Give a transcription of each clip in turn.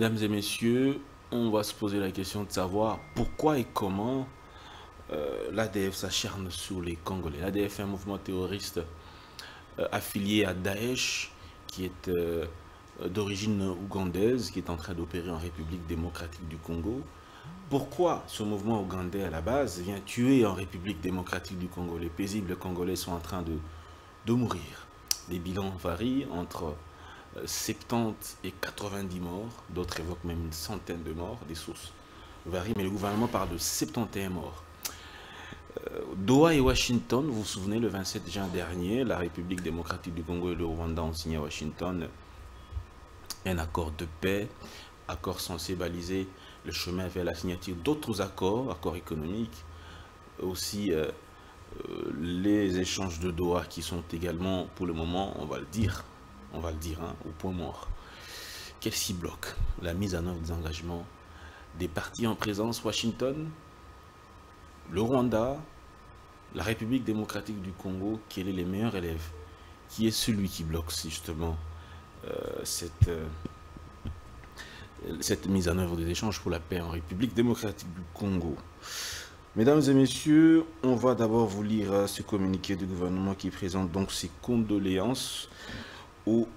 mesdames et messieurs, on va se poser la question de savoir pourquoi et comment l'ADF s'acharne sur les Congolais. L'ADF est un mouvement terroriste affilié à Daesh, qui est d'origine ougandaise, qui est en train d'opérer en République démocratique du Congo. Pourquoi ce mouvement ougandais à la base vient tuer en République démocratique du Congo? Les paisibles Congolais sont en train de mourir. Les bilans varient entre 70 et 90 morts, d'autres évoquent même une centaine de morts, des sources varient, mais le gouvernement parle de 71 morts. Doha et Washington, vous vous souvenez, le 27 juin dernier, la République démocratique du Congo et le Rwanda ont signé à Washington un accord de paix, accord censé baliser le chemin vers la signature d'autres accords, accords économiques, aussi les échanges de Doha qui sont également, pour le moment, on va le dire, hein, au point mort. Qu'est-ce qui bloque la mise en œuvre des engagements des partis en présence? Washington, le Rwanda, la République démocratique du Congo. Quel est le meilleur élève? Qui est celui qui bloque justement cette mise en œuvre des échanges pour la paix en République démocratique du Congo? Mesdames et messieurs, on va d'abord vous lire ce communiqué du gouvernement qui présente donc ses condoléances aux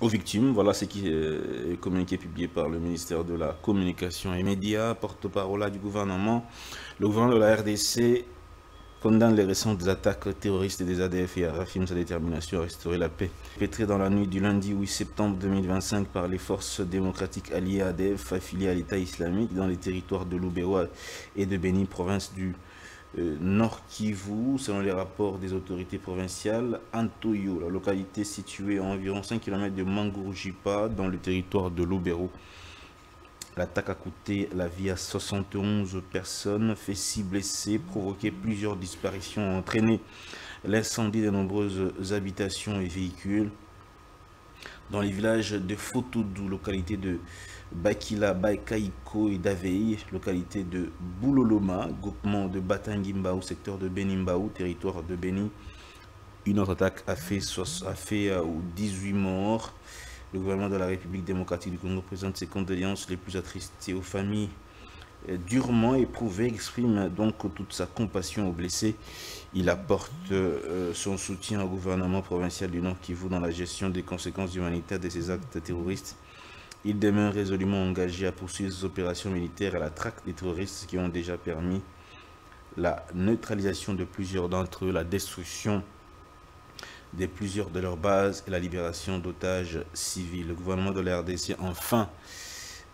victimes. Voilà ce qui est communiqué publié par le ministère de la Communication et Médias, porte-parole du gouvernement. Le gouvernement de la RDC condamne les récentes attaques terroristes des ADF et affirme sa détermination à restaurer la paix. Pétré dans la nuit du lundi 8 septembre 2025 par les forces démocratiques alliées à ADF affiliées à l'État islamique dans les territoires de Lubero et de Beni, province du Nord Kivu, selon les rapports des autorités provinciales. Antoyo, la localité située à environ 5 km de Mangurujipa, dans le territoire de Lubero. L'attaque a coûté la vie à 71 personnes, fait 6 blessés, provoqué plusieurs disparitions, entraîné l'incendie de nombreuses habitations et véhicules. Dans les villages de Fotoudou, localité de Bakila, Baikaiko et Davei, localité de Bouloloma, groupement de Batangimbaou, secteur de Benimbaou, territoire de Beni. Une autre attaque a fait 18 morts. Le gouvernement de la République démocratique du Congo présente ses condoléances les plus attristées aux familles durement éprouvées, exprime donc toute sa compassion aux blessés. Il apporte son soutien au gouvernement provincial du Nord Kivu dans la gestion des conséquences humanitaires de ces actes terroristes. Il demeure résolument engagé à poursuivre ses opérations militaires à la traque des terroristes qui ont déjà permis la neutralisation de plusieurs d'entre eux, la destruction de plusieurs de leurs bases et la libération d'otages civils. Le gouvernement de la RDC, enfin,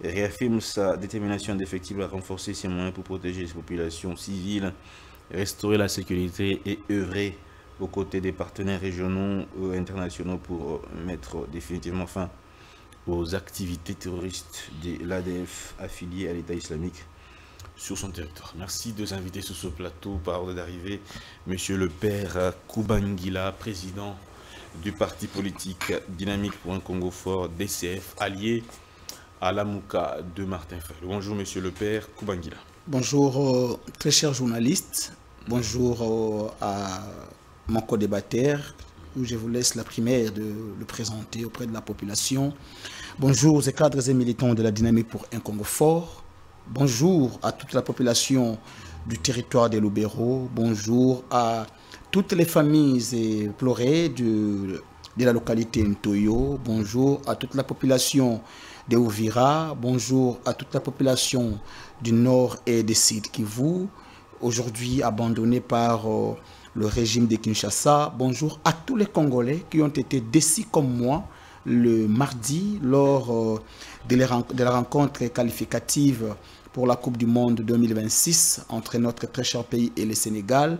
réaffirme sa détermination indéfectible à renforcer ses moyens pour protéger les populations civiles, restaurer la sécurité et œuvrer aux côtés des partenaires régionaux et internationaux pour mettre définitivement fin aux activités terroristes de l'ADF affiliées à l'État islamique sur son territoire. Merci de nous inviter sur ce plateau par ordre d'arrivée, Monsieur le Père Koubangila, président du parti politique Dynamique pour un Congo fort, DCF, allié à l'Amouka de Martin Fayulu. Bonjour Monsieur le Père Koubangila. Bonjour très chers journalistes, bonjour à mon co-débatteur, où je vous laisse la primaire de le présenter auprès de la population. Bonjour aux cadres et militants de la Dynamique pour un Congo fort. Bonjour à toute la population du territoire de Lubero. Bonjour à toutes les familles éplorées de la localité Ntoyo. Bonjour à toute la population de Ouvira. Bonjour à toute la population du Nord et du Sud Kivu, aujourd'hui abandonnée par le régime de Kinshasa. Bonjour à tous les Congolais qui ont été déçus comme moi le mardi lors de la rencontre qualificative pour la Coupe du Monde 2026 entre notre très cher pays et le Sénégal.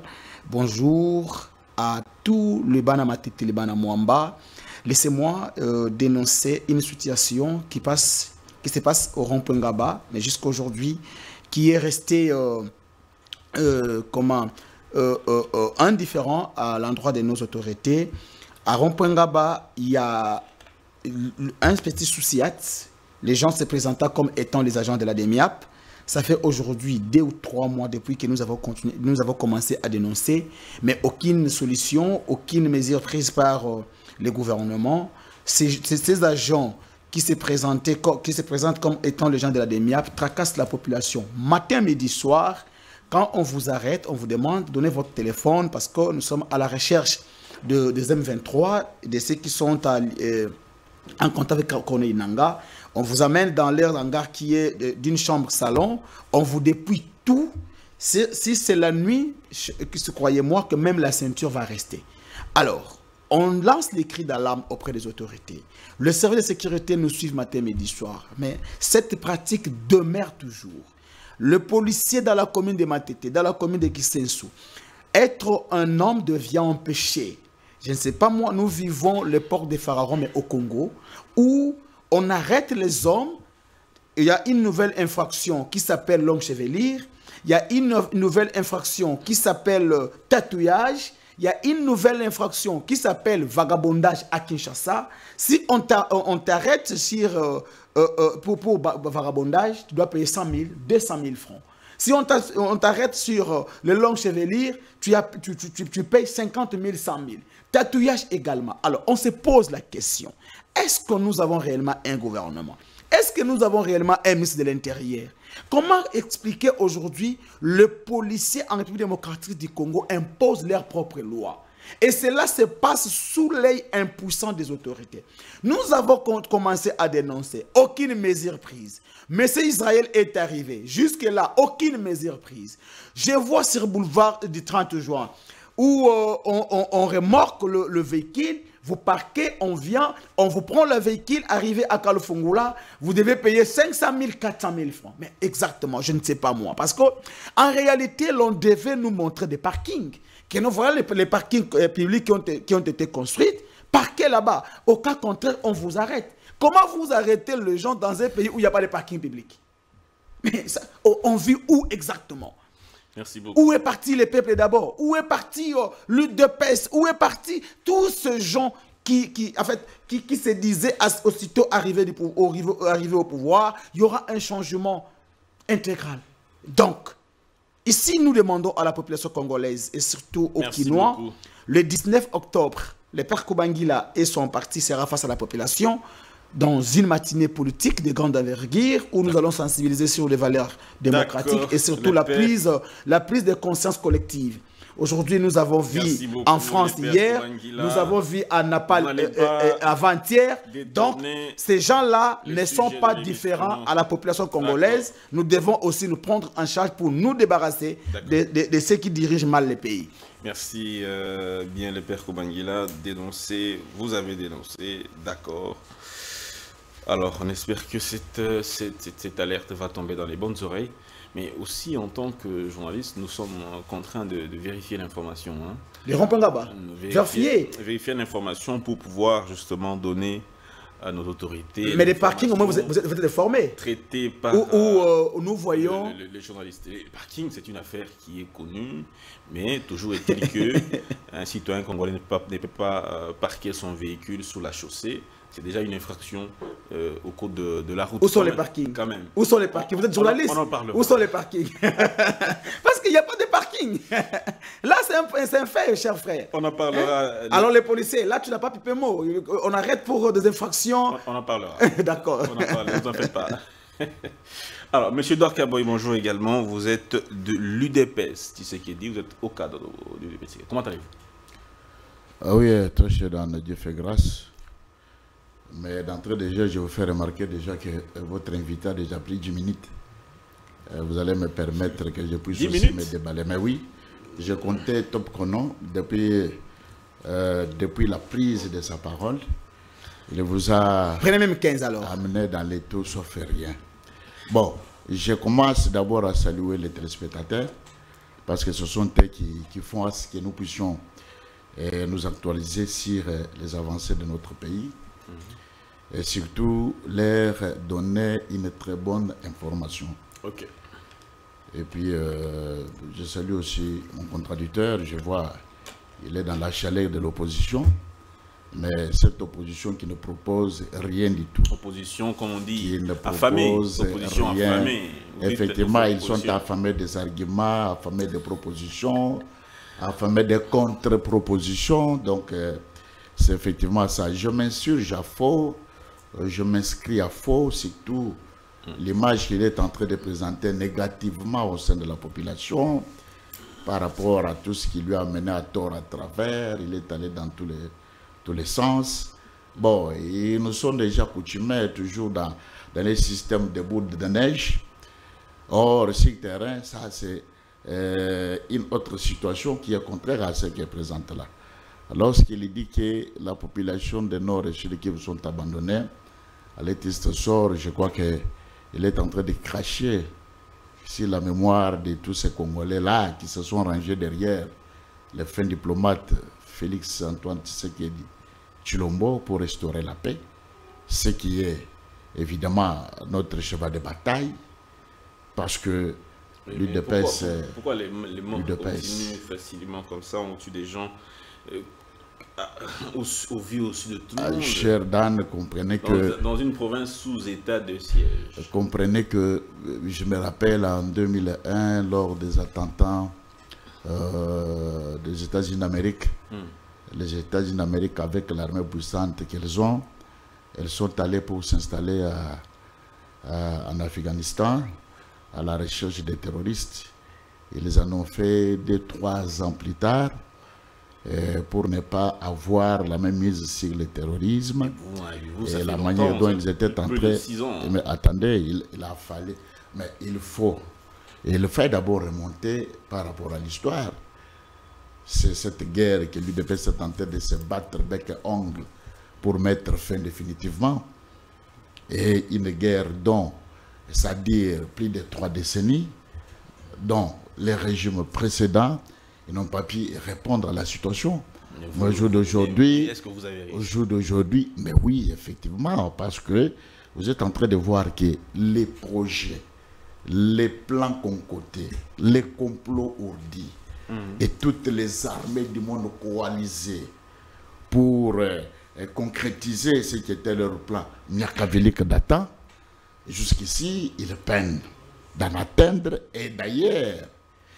Bonjour à tous les Banamatite et les Banamouamba. Laissez-moi dénoncer une situation qui se passe au rond-point Ngaba, mais jusqu'à aujourd'hui, qui est resté indifférent à l'endroit de nos autorités. À rond-point Ngaba, il y a un petit souci. Les gens se présentant comme étant les agents de la DEMIAP. Ça fait aujourd'hui 2 ou 3 mois depuis que nous avons commencé à dénoncer, mais aucune solution, aucune mesure prise par le gouvernement. Ces agents qui se présentent comme étant les gens de la DEMIAP tracassent la population. Matin, midi, soir, quand on vous arrête, on vous demande de donner votre téléphone parce que nous sommes à la recherche des M23, de ceux qui sont en contact avec Corneille Nangaa. On vous amène dans leur hangar qui est d'une chambre-salon. On vous dépouille tout. Si c'est la nuit, croyez-moi que même la ceinture va rester. Alors, on lance les cris d'alarme auprès des autorités. Le service de sécurité nous suit matin, midi, soir. Mais cette pratique demeure toujours. Le policier dans la commune de Matete, dans la commune de Kisensou, être un homme devient un péché. Je ne sais pas moi, nous vivons le port de Pharaon, mais au Congo, où on arrête les hommes. Il y a une nouvelle infraction qui s'appelle longue chevelure. Il y a une nouvelle infraction qui s'appelle tatouage. Il y a une nouvelle infraction qui s'appelle vagabondage à Kinshasa. Si on t'arrête pour vagabondage, tu dois payer 100 000, 200 000 francs. Si on t'arrête sur le long chevelure, tu payes 50 000, 100 000. Tatouage également. Alors, on se pose la question. Est-ce que nous avons réellement un gouvernement? Est-ce que nous avons réellement un ministre de l'Intérieur? Comment expliquer aujourd'hui le policier en République démocratique du Congo impose leurs propres lois? Et cela se passe sous l'œil impuissant des autorités. Nous avons commencé à dénoncer. Aucune mesure prise. Monsieur Israël est arrivé. Jusque-là, aucune mesure prise. Je vois sur le boulevard du 30 juin où on remorque le véhicule. Vous parquez, on vient, on vous prend le véhicule, arrivé à Kalofongula, vous devez payer 500 000, 400 000 francs. Mais exactement, je ne sais pas moi. Parce qu'en réalité, l'on devait nous montrer des parkings. Que nous voyons les parkings publics qui ont été construits, parquez là-bas. Au cas contraire, on vous arrête. Comment vous arrêtez les gens dans un pays où il n'y a pas de parking public? Mais ça, on vit où exactement? Merci beaucoup. Où est parti le peuple d'abord? Où est parti l'UDPS? Où est parti tous ces gens qui se disaient aussitôt arrivés au pouvoir, il y aura un changement intégral. Donc, ici, nous demandons à la population congolaise et surtout aux Kinois, le 19 octobre, le père Kobangila et son parti sera face à la population dans une matinée politique de grande envergure où nous allons sensibiliser sur les valeurs démocratiques et surtout la prise de conscience collective. Aujourd'hui, nous avons vu en France hier, nous avons vu à Napal avant-hier. Donc, ces gens-là ne sont pas différents à la population congolaise. Nous devons aussi nous prendre en charge pour nous débarrasser de ceux qui dirigent mal le pays. Merci bien le père Kobangila. Dénoncé, vous avez dénoncé, d'accord. Alors, on espère que cette alerte va tomber dans les bonnes oreilles. Mais aussi, en tant que journaliste, nous sommes contraints de vérifier l'information. Hein. Les ronds-points là-bas. Vérifier l'information pour pouvoir justement donner à nos autorités. Mais les parkings, au moins, vous êtes formés. Traités par où nous voyons... les journalistes. Les parkings, c'est une affaire qui est connue, mais toujours est-il qu'un citoyen congolais ne peut pas parquer son véhicule sur la chaussée. C'est déjà une infraction au code de la route. Où sont les parkings? Quand même. Où sont les parkings? Vous êtes journaliste? On en parle. Où sont les parkings? Parce qu'il n'y a pas de parking. Là, c'est un fait, cher frère. On en parlera. Alors les policiers, là, tu n'as pas pipé mot. On arrête pour des infractions. On en parlera. D'accord. On en parlera, ne vous en faites pas. Alors, M. Dorkaboy, bonjour également. Vous êtes de l'UDPS, tu sais qui est dit. Vous êtes au cadre de l'UDPS. Comment allez-vous? Ah oui, très cher, Dieu fait grâce. Mais d'entrée de jeu, je vous fais remarquer déjà que votre invité a déjà pris 10 minutes. Vous allez me permettre que je puisse aussi me déballer. Mais oui, je comptais Top Chrono depuis la prise de sa parole. Il vous a Prenez même 15 alors. Amené dans les taux sauf rien. Bon, je commence d'abord à saluer les téléspectateurs parce que ce sont eux qui font à ce que nous puissions nous actualiser sur les avancées de notre pays. Et surtout leur donner une très bonne information. Ok. Et puis je salue aussi mon contradicteur. Je vois il est dans la chaleur de l'opposition, mais cette opposition qui ne propose rien du tout. Opposition, comme on dit, qui ne affamée. Opposition rien. Affamée. Effectivement, ils sont affamés des arguments, affamés des propositions, affamés des contre-propositions. Donc c'est effectivement ça. Je m'insurge à faux je m'inscris à faux, surtout l'image qu'il est en train de présenter négativement au sein de la population par rapport à tout ce qui lui a mené à tort à travers. Il est allé dans tous les sens. Bon, et nous sommes déjà coutumés toujours dans les systèmes de boules de neige. Or, sur le terrain, ça c'est une autre situation qui est contraire à ce qui est présente là. Lorsqu'il dit que la population du Nord et Sud Kivu sont abandonnés, à l'étiste sort, je crois qu'il est en train de cracher sur la mémoire de tous ces Congolais-là qui se sont rangés derrière le fin diplomate Félix-Antoine Tshisekedi Tshilombo pour restaurer la paix, ce qui est évidemment notre cheval de bataille, parce que l'UDPS... Pourquoi les morts continuent facilement comme ça, on tue des gens au vu aussi de tout le monde. Cher Dan, comprenez que... Dans une province sous état de siège. Comprenez que, je me rappelle en 2001, lors des attentats des États-Unis d'Amérique, les États-Unis d'Amérique, avec l'armée puissante qu'elles ont, elles sont allées pour s'installer en Afghanistan, à la recherche des terroristes. Ils en ont fait 2-3 ans plus tard, pour ne pas avoir la même mise sur le terrorisme et la manière dont ils étaient en train... Mais attendez, il a fallu... Mais il faut d'abord remonter par rapport à l'histoire. C'est cette guerre que l'UDPS est en train de se battre bec et ongle pour mettre fin définitivement. Et une guerre dont, c'est-à-dire plus de 3 décennies, dont les régimes précédents ils n'ont pas pu répondre à la situation. Au jour d'aujourd'hui, mais oui, effectivement, parce que vous êtes en train de voir que les projets, les plans concoctés, les complots ourdis et toutes les armées du monde coalisées pour concrétiser ce qui était leur plan machiavélique datant, jusqu'ici, ils peinent d'en atteindre. Et d'ailleurs,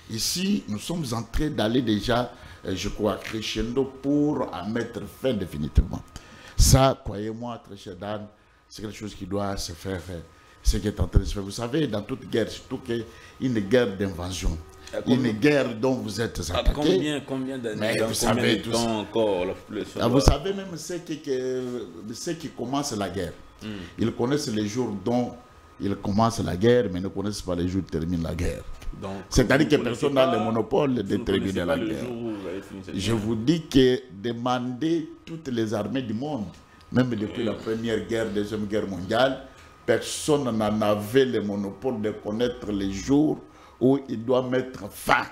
ici, nous sommes en train d'aller déjà, je crois, crescendo pour en mettre fin définitivement. Ça, croyez-moi, très cher Dan, c'est quelque chose qui doit se faire, ce qui est en train de se faire. Vous savez, dans toute guerre, surtout une guerre d'invasion, une guerre dont vous êtes attaqué. Combien d'années, vous savez tout encore vous savez même ceux qui commencent la guerre. Ils connaissent les jours dont ils commencent la guerre, mais ne connaissent pas les jours où terminent la guerre. C'est-à-dire que personne n'a le monopole de terminer la guerre. Je vous dis que demandez toutes les armées du monde, même depuis la première guerre, deuxième guerre mondiale, personne n'en avait le monopole de connaître les jours où il doit mettre fin.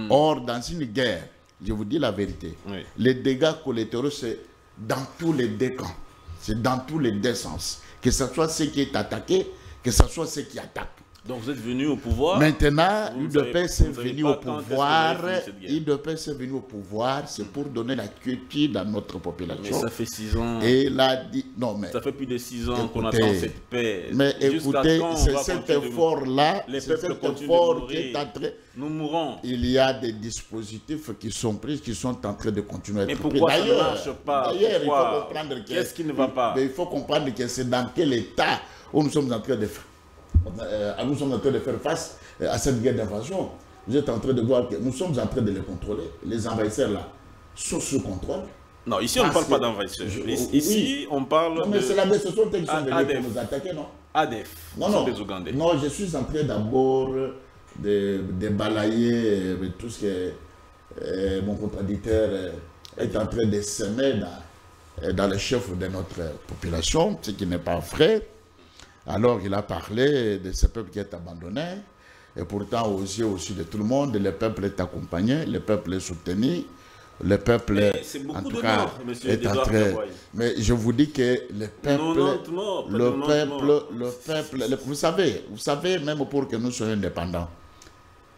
Or, dans une guerre, je vous dis la vérité, les dégâts collatéraux, c'est dans tous les deux camps, c'est dans tous les deux sens. Que ce soit ceux qui est attaqué, que ce soit ceux qui attaquent. Donc vous êtes venu au pouvoir. Maintenant, l'UDPS est venu au pouvoir. L'UDPS est venu au pouvoir, c'est pour donner la quiétude à notre population. Mais ça fait 6 ans. Et là, dit, non, mais, ça fait plus de 6 ans qu'on attend cette paix. Mais écoutez, c'est cet effort-là, c'est cet effort qui est en train... Nous mourrons. Il y a des dispositifs qui sont pris, qui sont en train de continuer à être pris. Mais pourquoi ça ne marche pas? D'ailleurs, il faut comprendre qu'est-ce qui ne va pas? Il faut comprendre que c'est dans quel état où nous sommes en train de faire. Nous sommes en train de faire face à cette guerre d'invasion. Vous êtes en train de voir que nous sommes en train de les contrôler. Les envahisseurs là sont sous contrôle. Non, ici on ne parle pas d'envahisseurs. Ici on parle. Non, mais c'est la baisse, ce sont eux qui sont venus pour nous attaquer, non? ADF. Non, des Ougandais. Non, je suis en train d'abord de balayer tout ce que mon contradicteur est en train de semer dans le chef de notre population, ce qui n'est pas vrai. Alors il a parlé de ce peuple qui est abandonné, et pourtant aux yeux aussi de tout le monde, le peuple est accompagné, le peuple est soutenu, le peuple en tout cas est en train... Mais je vous dis que le peuple, vous savez, même pour que nous soyons indépendants,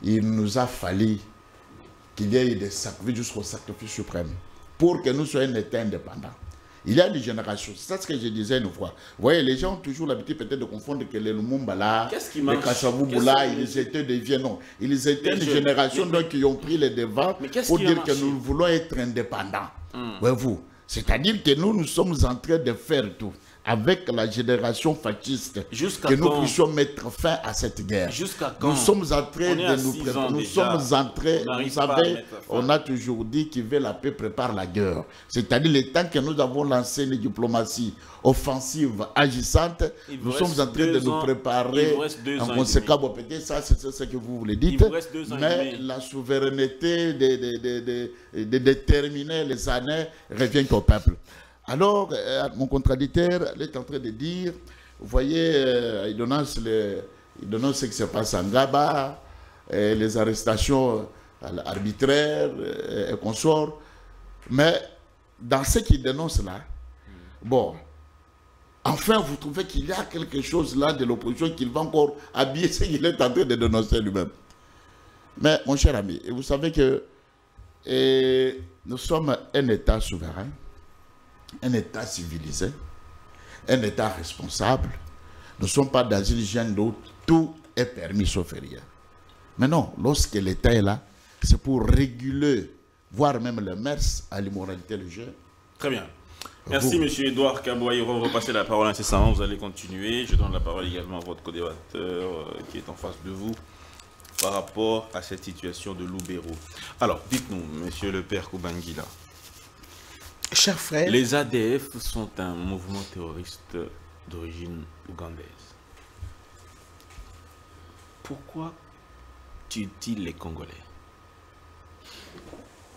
il nous a fallu qu'il y ait des sacrifices jusqu'au sacrifice suprême pour que nous soyons indépendants. Il y a des générations, c'est ce que je disais une fois. Vous voyez, les gens ont toujours l'habitude peut-être de confondre que les Lumumba là, les Kasavubu là, ils étaient des vieux, non. Ils étaient une génération qui ont pris les devants pour dire que nous voulons être indépendants. Voyez-vous, c'est-à-dire que nous sommes en train de faire tout. avec la génération fasciste, que nous puissions mettre fin à cette guerre. Jusqu'à quand? Nous sommes en train de nous préparer. Nous sommes en train, vous savez, on a toujours dit qu'il veut la paix prépare la guerre. C'est-à-dire le temps que nous avons lancé une diplomatie offensive, agissante, nous sommes en train de nous préparer. En conséquence, bon, peut-être ça, c'est ce que vous voulez dire. Mais la souveraineté de déterminer les années revient au peuple. Alors, mon contradicteur est en train de dire, vous voyez, il dénonce ce qui se passe en Gaba, les arrestations arbitraires et consorts. Mais dans ce qu'il dénonce là, bon, enfin, vous trouvez qu'il y a quelque chose là de l'opposition qu'il va encore habiller ce qu'il est en train de dénoncer lui-même. Mais, mon cher ami, vous savez que nous sommes un État souverain, un État civilisé, un État responsable. Nous ne sommes pas dans une gêne où tout est permis sauf rien. Mais non, lorsque l'État est là, c'est pour réguler, voire même le mœurs à l'immoralité le jeu. Très bien. Merci, M. Edouard Kabouaï. On va repasser la parole incessamment. Vous allez continuer. Je donne la parole également à votre co-débatteur qui est en face de vous par rapport à cette situation de Lubero. Alors, dites-nous, M. le père Kubangila. Chers frères, les ADF sont un mouvement terroriste d'origine ougandaise. Pourquoi tuent-ils les Congolais?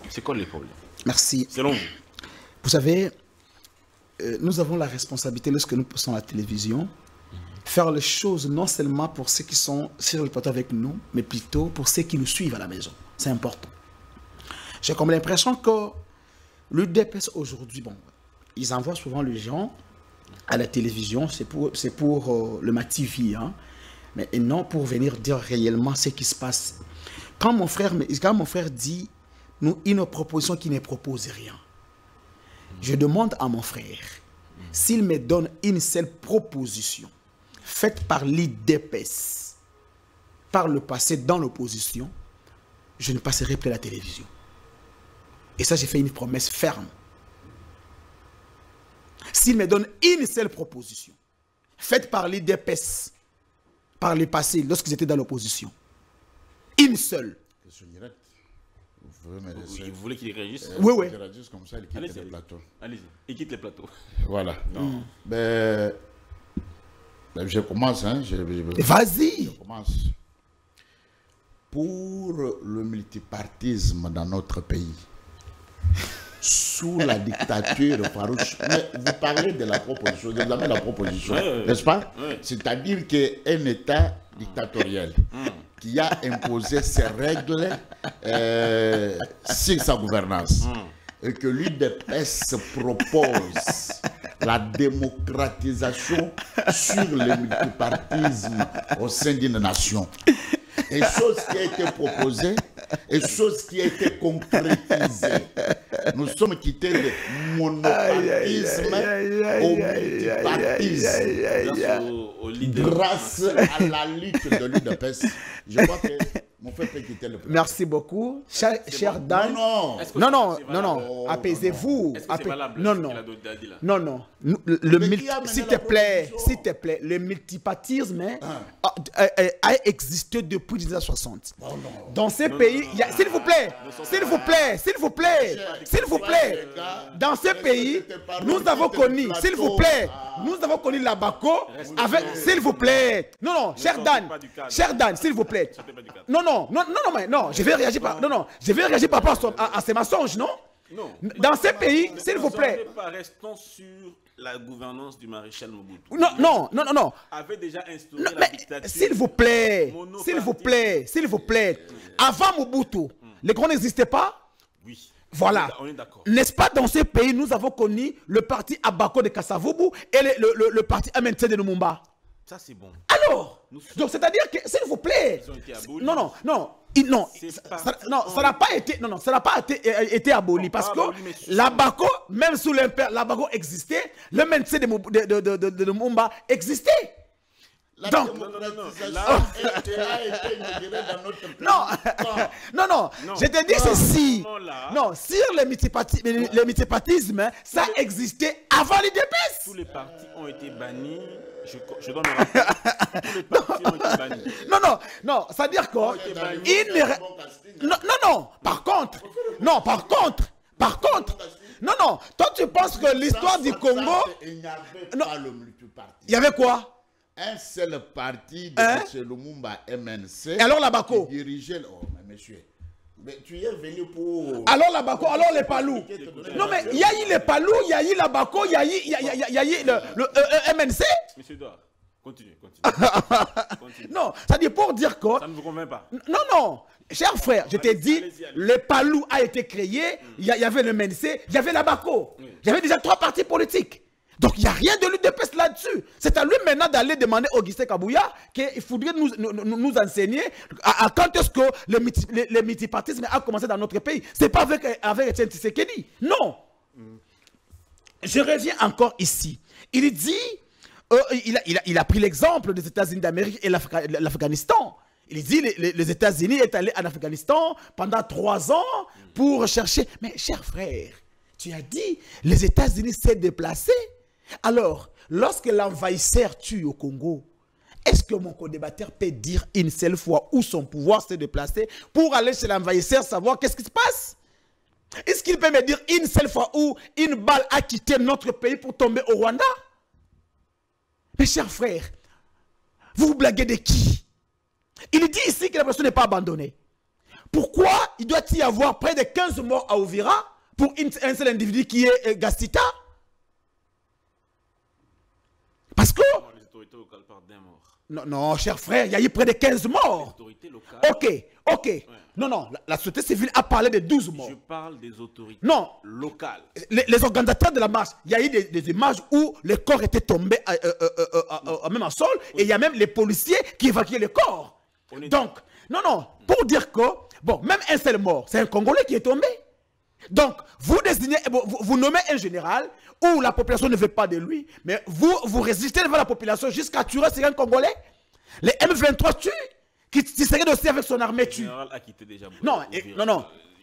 C'est quoi les problèmes? Merci. Selon vous. Vous savez, nous avons la responsabilité, lorsque nous passons à la télévision, faire les choses non seulement pour ceux qui sont sur le plateau avec nous, mais plutôt pour ceux qui nous suivent à la maison. C'est important. J'ai comme l'impression que l'UDPS aujourd'hui, bon, ils envoient souvent les gens à la télévision, c'est pour le MATV, hein, mais non pour venir dire réellement ce qui se passe. Quand mon frère dit, une proposition qui ne propose rien, je demande à mon frère, s'il me donne une seule proposition, faite par l'UDPS, par le passé dans l'opposition, je ne passerai plus à la télévision. Et ça, j'ai fait une promesse ferme. S'il me donne une seule proposition, faite par l'UDPS, par le passé, lorsqu'ils étaient dans l'opposition, une seule. Vous voulez qu'il réagisse? Oui, oui. Comme ça, il quitte les plateaux. Allez-y, il quitte les plateaux. Voilà. Ben, je commence. Hein, vas-y. Je commence. Pour le multipartisme dans notre pays, sous la dictature farouche. Mais vous parlez de la proposition, vous avez la proposition, n'est-ce pas? C'est-à-dire qu'un État dictatorial qui a imposé ses règles sur sa gouvernance et que l'UDPS propose la démocratisation sur le multipartisme au sein d'une nation. Et chose qui a été proposée, et chose qui a été concrétisée. Nous sommes quittés le monopartisme au multipartisme. Grâce à la lutte de l'UDPS. Je crois que mon frère peut quitter le peuple. Merci beaucoup. Cher Dan. Non. Apaisez-vous. Non. S'il te plaît, le multipartisme a existé depuis 1960. Dans ces pays, s'il vous plaît, dans ces pays, nous avons connu, la Bako avec, s'il vous plaît. Non, cher Dan, s'il vous plaît. Non, je vais réagir par rapport à ces mensonges, non? Dans ces pays, s'il vous plaît. Restons sur la gouvernance du maréchal Mobutu. Non. Avait déjà instauré la dictature. S'il vous plaît. Avant Mobutu, les grands n'existaient pas? Oui. Voilà. On est d'accord. N'est-ce pas, dans ces pays, nous avons connu le parti Abako de Kasavubu et le parti MNC de Lumumba. Ça, c'est bon. Alors, donc c'est-à-dire que, s'il vous plaît, ça n'a pas été aboli parce que l'Abako, même sous l'Impère, l'Abako existait, le MNC de Lumumba existait. Donc, non, je te dis ceci. Non, sur le multipartisme, ça existait avant l'UDPS. Tous les partis ont été bannis. Je dois me rappeler. Tous les partis ont été bannis. Non, c'est-à-dire quoi? Non, par contre, non, toi tu penses que l'histoire du Congo, il y avait quoi? Un seul parti de M. Lumumba MNC. Et alors la Bako dirigeait. Oh, mais monsieur, mais tu es venu pour. Alors la Bako, alors les Palous. Non, mais il y a eu les Palous, il y a eu la Bako, il y a eu le MNC. Monsieur Edouard, continue. Non, ça dit pour dire que. Ça ne vous convainc pas? Non. Cher frère, je t'ai dit, le Palou a été créé, il y avait le MNC, il y avait la Bako. Il y avait déjà 3 partis politiques. Donc, il n'y a rien de l'UDPS là-dessus. C'est à lui maintenant d'aller demander au Augustin Kabouya qu'il faudrait nous enseigner à quand est-ce que le multipartisme a commencé dans notre pays. Ce n'est pas avec Etienne Tshisekedi. Non. Je reviens encore ici. Il dit, il a pris l'exemple des États-Unis d'Amérique et l'Afghanistan. Il dit les États-Unis est allé en Afghanistan pendant 3 ans pour chercher. Mais cher frère, tu as dit les États-Unis s'est déplacés. Alors, lorsque l'envahisseur tue au Congo, est-ce que mon co-débatteur peut dire une seule fois où son pouvoir s'est déplacé pour aller chez l'envahisseur savoir qu'est-ce qui se passe? Est-ce qu'il peut me dire une seule fois où une balle a quitté notre pays pour tomber au Rwanda? Mes chers frères, vous vous blaguez de qui? Il dit ici que la personne n'est pas abandonnée. Pourquoi il doit y avoir près de 15 morts à Ouvira pour un seul individu qui est Gastita? Parce que... Les autorités locales parlent d'un mort. Non, cher frère, il y a eu près de 15 morts. Les autorités locales... Ok. Ouais. Non, la société civile a parlé de 12 morts. Je parle des autorités locales. Les organisateurs de la marche, il y a eu des images où les corps étaient tombés même en sol, et il y a même les policiers qui évacuaient les corps. Donc, non, pour dire que, bon, même un seul mort, c'est un Congolais qui est tombé. Donc, vous désignez, vous nommez un général où la population ne veut pas de lui, mais vous résistez devant la population jusqu'à tuer ces Congolais. Les M23 tuent, qui serait aussi avec son armée tue. Le général a quitté déjà. Non.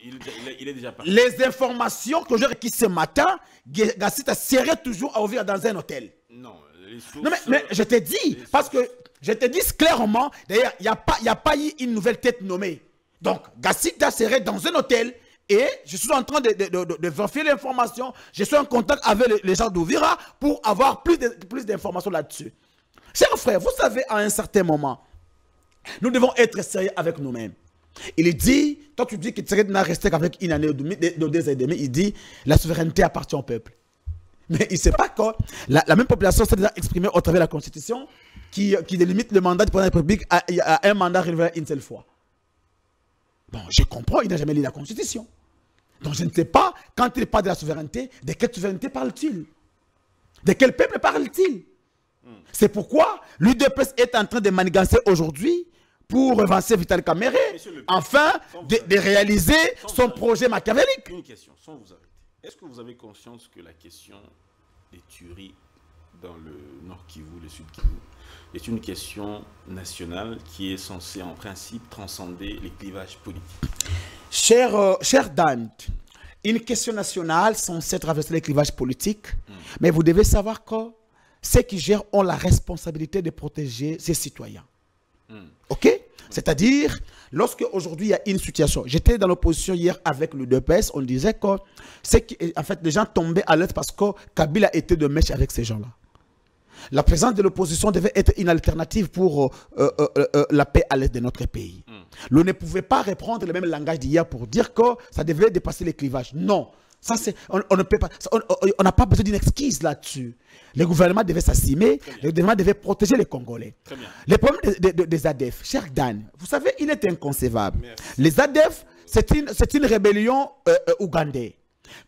Il est déjà parti. Les informations que j'ai requises ce matin, Gassita serait toujours à ouvrir dans un hôtel. Non, les sources... Non, mais je te dis, parce que je te dis clairement, d'ailleurs, il n'y a pas eu une nouvelle tête nommée. Donc, Gassita serait dans un hôtel. Et je suis en train de vérifier l'information. Je suis en contact avec les gens d'Ouvira pour avoir plus d'informations là-dessus. Chers frères, vous savez, à un certain moment, nous devons être sérieux avec nous-mêmes. Il dit, toi tu dis que tu serais resté avec une année ou 2 ans et demi, il dit, la souveraineté appartient au peuple. Mais il ne sait pas que la même population s'est déjà exprimée au travers de la Constitution qui délimite le mandat du président de la République à un mandat renouvelé une seule fois. Bon, je comprends, il n'a jamais lu la Constitution. Donc je ne sais pas, quand il parle de la souveraineté, de quelle souveraineté parle-t-il? De quel peuple parle-t-il? C'est pourquoi l'UDPS est en train de manigancer aujourd'hui pour revancer Vital Kamerhe, afin de réaliser son projet machiavélique. Une question, sans vous arrêter. Est-ce que vous avez conscience que la question des tueries dans le Nord Kivu, le Sud Kivu, est une question nationale qui est censée en principe transcender les clivages politiques? Cher Dan, une question nationale censée traverser les clivages politiques, mais vous devez savoir que ceux qui gèrent ont la responsabilité de protéger ses citoyens. Ok? C'est-à-dire, lorsque aujourd'hui il y a une situation, j'étais dans l'opposition hier avec le DPS, on disait que en fait, les gens tombaient à l'aise parce que Kabila était de mèche avec ces gens-là. La présence de l'opposition devait être une alternative pour la paix à l'est de notre pays. L'on ne pouvait pas reprendre le même langage d'hier pour dire que ça devait dépasser les clivages. Non. Ça, on ne peut pas. On n'a pas besoin d'une excuse là-dessus. Le gouvernement devait s'assumer, le gouvernement devait protéger les Congolais. Les problèmes des ADF, cher Dan, vous savez, il est inconcevable. Merci. Les ADF, c'est une rébellion ougandaise.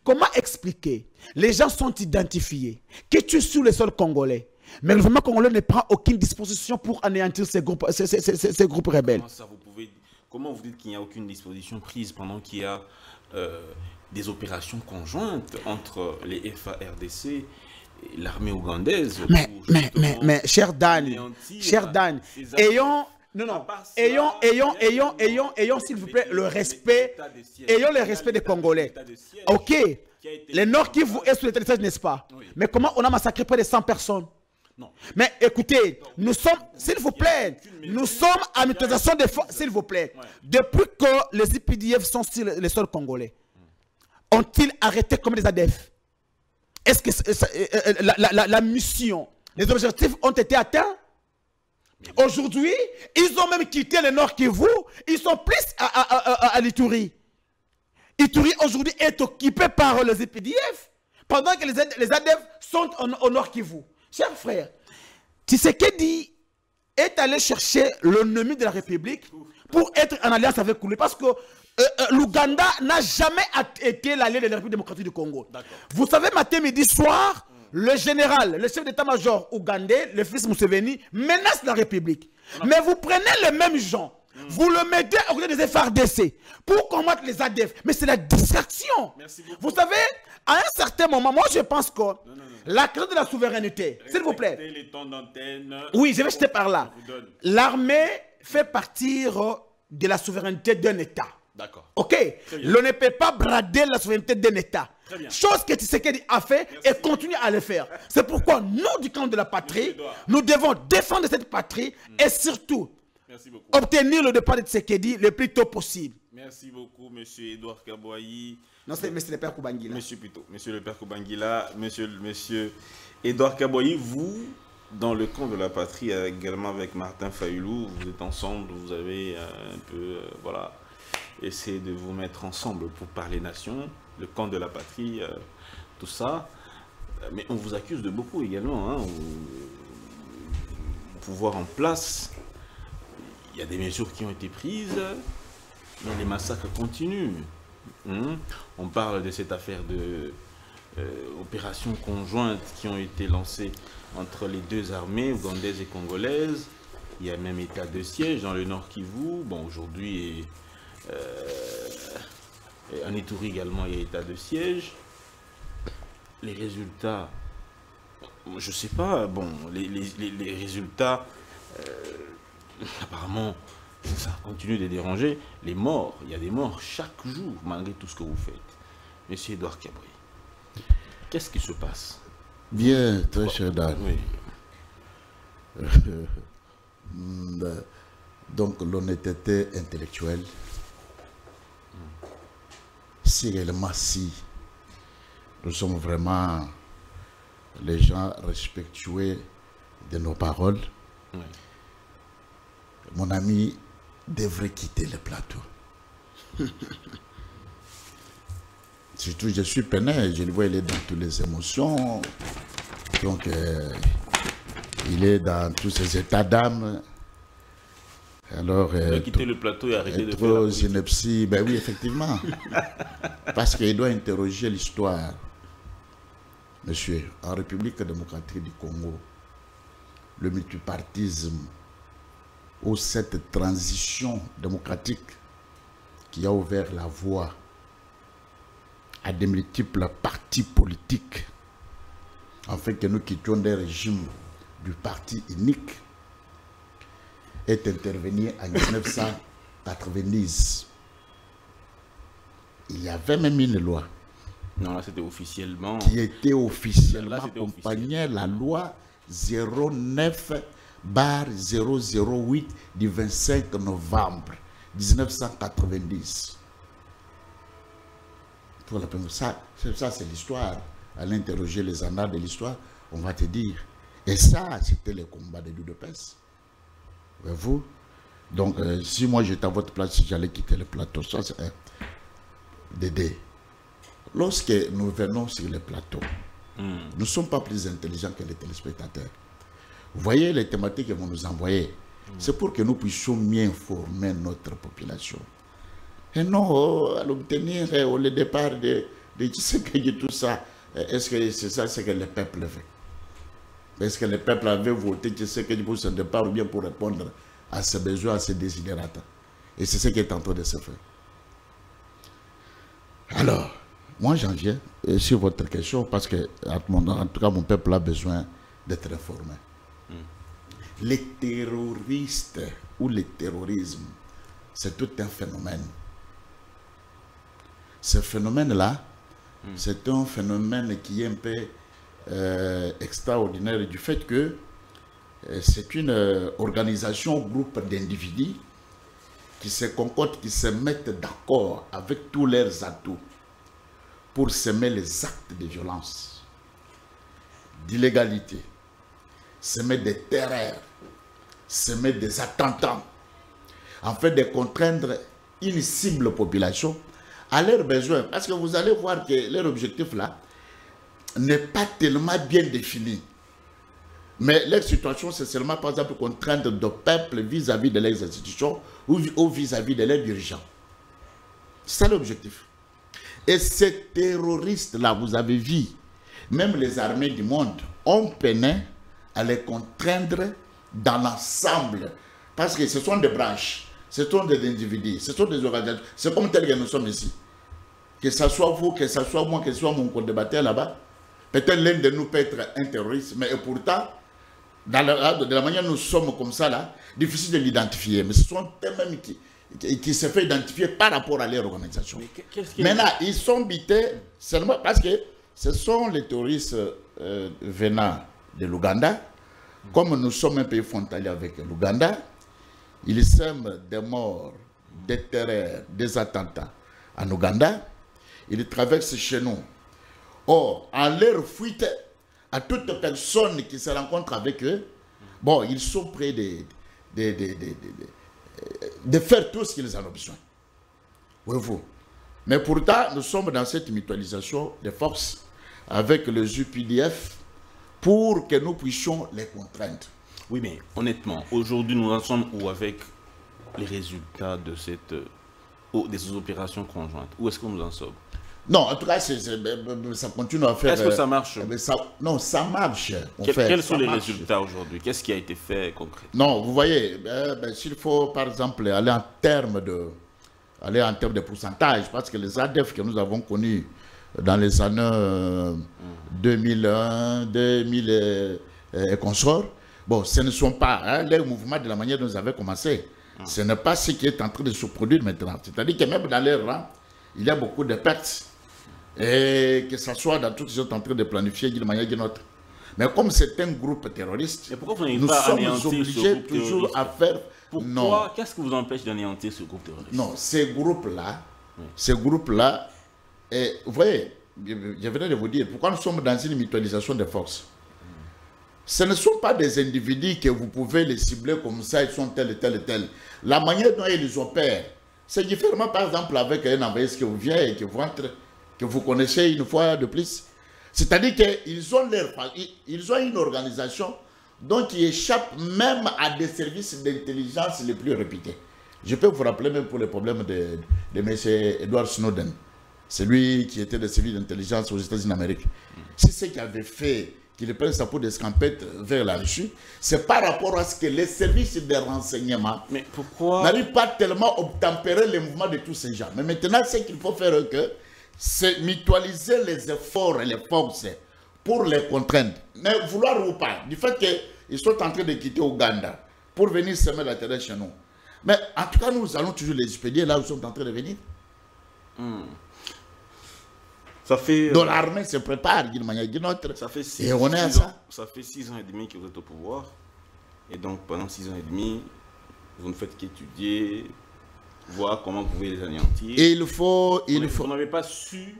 Comment expliquer? Les gens sont identifiés, qui tuent sur le sol congolais. Mais le gouvernement congolais ne prend aucune disposition pour anéantir ces groupes rebelles. Comment vous dites qu'il n'y a aucune disposition prise pendant qu'il y a des opérations conjointes entre les FARDC l'armée ougandaise. Mais cher Dan, ayons s'il vous plaît le respect, ayons le respect des Congolais. Ok, le Nord Kivu est sous l'état de siège, n'est-ce pas? Oui. Mais comment on a massacré près de 100 personnes? Non. Mais écoutez, nous sommes, s'il vous plaît, nous sommes à mutualisation des forces, s'il vous plaît. Ouais. Depuis que les IPDF sont sur les sols congolais, ont-ils arrêté comme des ADF? Est-ce que la mission, les objectifs ont été atteints? Aujourd'hui, ils ont même quitté le Nord Kivu, ils sont plus à l'Ituri. Ituri aujourd'hui est occupé par les IPDF, pendant que les ADF sont au Nord Kivu. Chers frères, Tshisekedi est allé chercher l'ennemi de la République pour être en alliance avec lui. Parce que l'Ouganda n'a jamais été l'allié de la République démocratique du Congo. Vous savez, matin, midi, soir, le général, le chef d'état-major ougandais, le fils Museveni, menace la République. Mais vous prenez les mêmes gens, vous le mettez au côté des FARDC pour combattre les ADF. Mais c'est la distraction. Vous savez, à un certain moment, moi je pense que la question de la souveraineté, s'il vous plaît. Oui, je vais jeter par là. L'armée fait partir de la souveraineté d'un État. D'accord. Ok. L'on ne peut pas brader la souveraineté d'un État. Chose que Tshisekedi a fait et continue à le faire. C'est pourquoi nous, du camp de la patrie, nous devons défendre cette patrie et surtout obtenir le départ de Tshisekedi le plus tôt possible. Merci beaucoup, M. Edouard Kaboyi. Non, c'est le père Koubangila. Monsieur le père Koubangila, monsieur Edouard Kaboyi, vous, dans le camp de la patrie, également avec Martin Fayoulou, vous êtes ensemble, vous avez un peu, voilà, essayé de vous mettre ensemble pour parler nation, le camp de la patrie, tout ça. Mais on vous accuse de beaucoup également, hein, pouvoir en place. Il y a des mesures qui ont été prises, mais les massacres continuent. On parle de cette affaire de opérations conjointes qui ont été lancées entre les deux armées, ougandaises et congolaises. Il y a même état de siège dans le Nord Kivu. Bon, aujourd'hui, en Ituri également, il y a état de siège. Les résultats, je ne sais pas, bon, les résultats, apparemment, ça continue de déranger. Les morts, il y a des morts chaque jour, malgré tout ce que vous faites. Monsieur Edouard Kaboyi, qu'est-ce qui se passe? Bien, très cher Dan. Oui. Donc, l'honnêteté intellectuelle, si réellement, si nous sommes vraiment les gens respectueux de nos paroles, oui, mon ami devrait quitter le plateau. Surtout, je suis peiné, je le vois, il est dans toutes les émotions. Donc, il est dans tous ses états d'âme. Alors, quitter le plateau et arrêter de faire la synepsie, ben oui, effectivement. Parce qu'il doit interroger l'histoire. Monsieur, en République démocratique du Congo, le multipartisme, ou cette transition démocratique qui a ouvert la voie à de multiples partis politiques, afin que nous quittions des régimes du parti unique, est intervenu en 1990. Il y avait même une loi. Non, là c'était officiellement. Qui était officiellement accompagnée, la loi 09/008 du 25 novembre 1990. Pour la première, ça c'est l'histoire. À l'interroger les annales de l'histoire, on va te dire. Et ça, c'était le combat de l'UDPS. Voyez-vous? Donc, si moi j'étais à votre place, j'allais quitter le plateau. Ça, c'est Dédé. Lorsque nous venons sur le plateau, nous ne sommes pas plus intelligents que les téléspectateurs. Vous voyez les thématiques que vous nous envoyez, c'est pour que nous puissions mieux informer notre population. Et non, à l'obtenir au départ de Tshisekedi, tout ça, est-ce que c'est ça ce que le peuple veut? Est-ce que le peuple avait voté Tshisekedi pour son départ ou bien pour répondre à ses besoins, à ses désidérata? Et c'est ce qui est en train de se faire. Alors, moi j'en viens sur votre question parce que, en tout cas, mon peuple a besoin d'être informé. Les terroristes ou le terrorisme, c'est tout un phénomène. Ce phénomène-là, c'est un phénomène qui est un peu extraordinaire du fait que c'est une organisation, groupe d'individus qui se concordent, qui se mettent d'accord avec tous leurs atouts pour semer les actes de violence, d'illégalité, semer des terreurs, semer des attentats, en fait de contraindre une cible population à leurs besoins. Parce que vous allez voir que leur objectif là n'est pas tellement bien défini. Mais leur situation, c'est seulement, par exemple, contraindre le peuple vis-à-vis de leurs institutions ou vis-à-vis de leurs dirigeants. C'est ça l'objectif. Et ces terroristes-là, vous avez vu, même les armées du monde ont peiné à les contraindre dans l'ensemble. Parce que ce sont des branches, ce sont des individus, ce sont des organisations. C'est comme tel que nous sommes ici. Que ce soit vous, que ce soit moi, que ce soit mon co-débatteur là-bas, peut-être l'un de nous peut être un terroriste, mais pourtant, de la manière dont nous sommes comme ça, là, difficile de l'identifier. Mais ce sont eux-mêmes qui se font identifier par rapport à leur organisation. Maintenant, ils sont bités seulement parce que ce sont les terroristes venant de l'Ouganda. Comme nous sommes un pays frontalier avec l'Ouganda, ils sèment des morts, des terreurs, des attentats en Ouganda. Ils traversent chez nous. Or, en leur fuite, à toute personne qui se rencontre avec eux, bon, ils sont prêts de faire tout ce qu'ils en ont besoin. Voyez-vous. Mais pourtant, nous sommes dans cette mutualisation des forces avec les UPDF pour que nous puissions les contraindre. Oui, mais honnêtement, aujourd'hui, nous en sommes où avec les résultats de ces opérations conjointes? Où est-ce que nous en sommes? Non, en tout cas, ça continue à faire... Est-ce que ça marche? Non, ça marche. Quels sont les résultats aujourd'hui? Qu'est-ce qui a été fait concrètement? Non, vous voyez, s'il faut, par exemple, aller en termes de pourcentage, parce que les ADF que nous avons connus dans les années 2001, 2000 et consorts, bon, ce ne sont pas les mouvements de la manière dont nous avons commencé. Ce n'est pas ce qui est en train de se produire maintenant. C'est-à-dire que même dans les rangs, il y a beaucoup de pertes. Et que ce soit dans tout ce qu'ils sont en train de planifier d'une manière ou d'une autre. Mais comme c'est un groupe terroriste, nous sommes obligés toujours à faire... Pourquoi? Qu'est-ce qui vous empêche d'anéantir ce groupe terroriste? Non, ces groupes-là, vous voyez, je venais de vous dire, pourquoi nous sommes dans une mutualisation des forces? Ce ne sont pas des individus que vous pouvez les cibler comme ça, ils sont tels et tels et tels. La manière dont ils opèrent, c'est différent, par exemple, avec un envoyé qui vous vient et qui vous entre, que vous connaissez une fois de plus. C'est-à-dire qu'ils ont une organisation dont ils échappent même à des services d'intelligence les plus réputés. Je peux vous rappeler même pour les problèmes de M. Edward Snowden. C'est lui qui était de service d'intelligence aux États-Unis d'Amérique. C'est ce qui avait fait qu'il prenne sa peau d'escampette vers la Russie. C'est par rapport à ce que les services de renseignement n'arrivent pas tellement à obtempérer les mouvements de tous ces gens. Mais maintenant, ce qu'il faut faire, c'est mutualiser les efforts et les forces pour les contraindre. Mais vouloir ou pas, du fait qu'ils sont en train de quitter Ouganda pour venir semer la terre chez nous. Mais en tout cas, nous allons toujours les expédier là où ils sont en train de venir. Ça fait, donc l'armée se prépare d'une manière ou d'une autre. Ça fait 6 ans et demi que vous êtes au pouvoir. Et donc pendant 6 ans et demi, vous ne faites qu'étudier, voir comment vous pouvez les anéantir. Et vous n'avez pas su.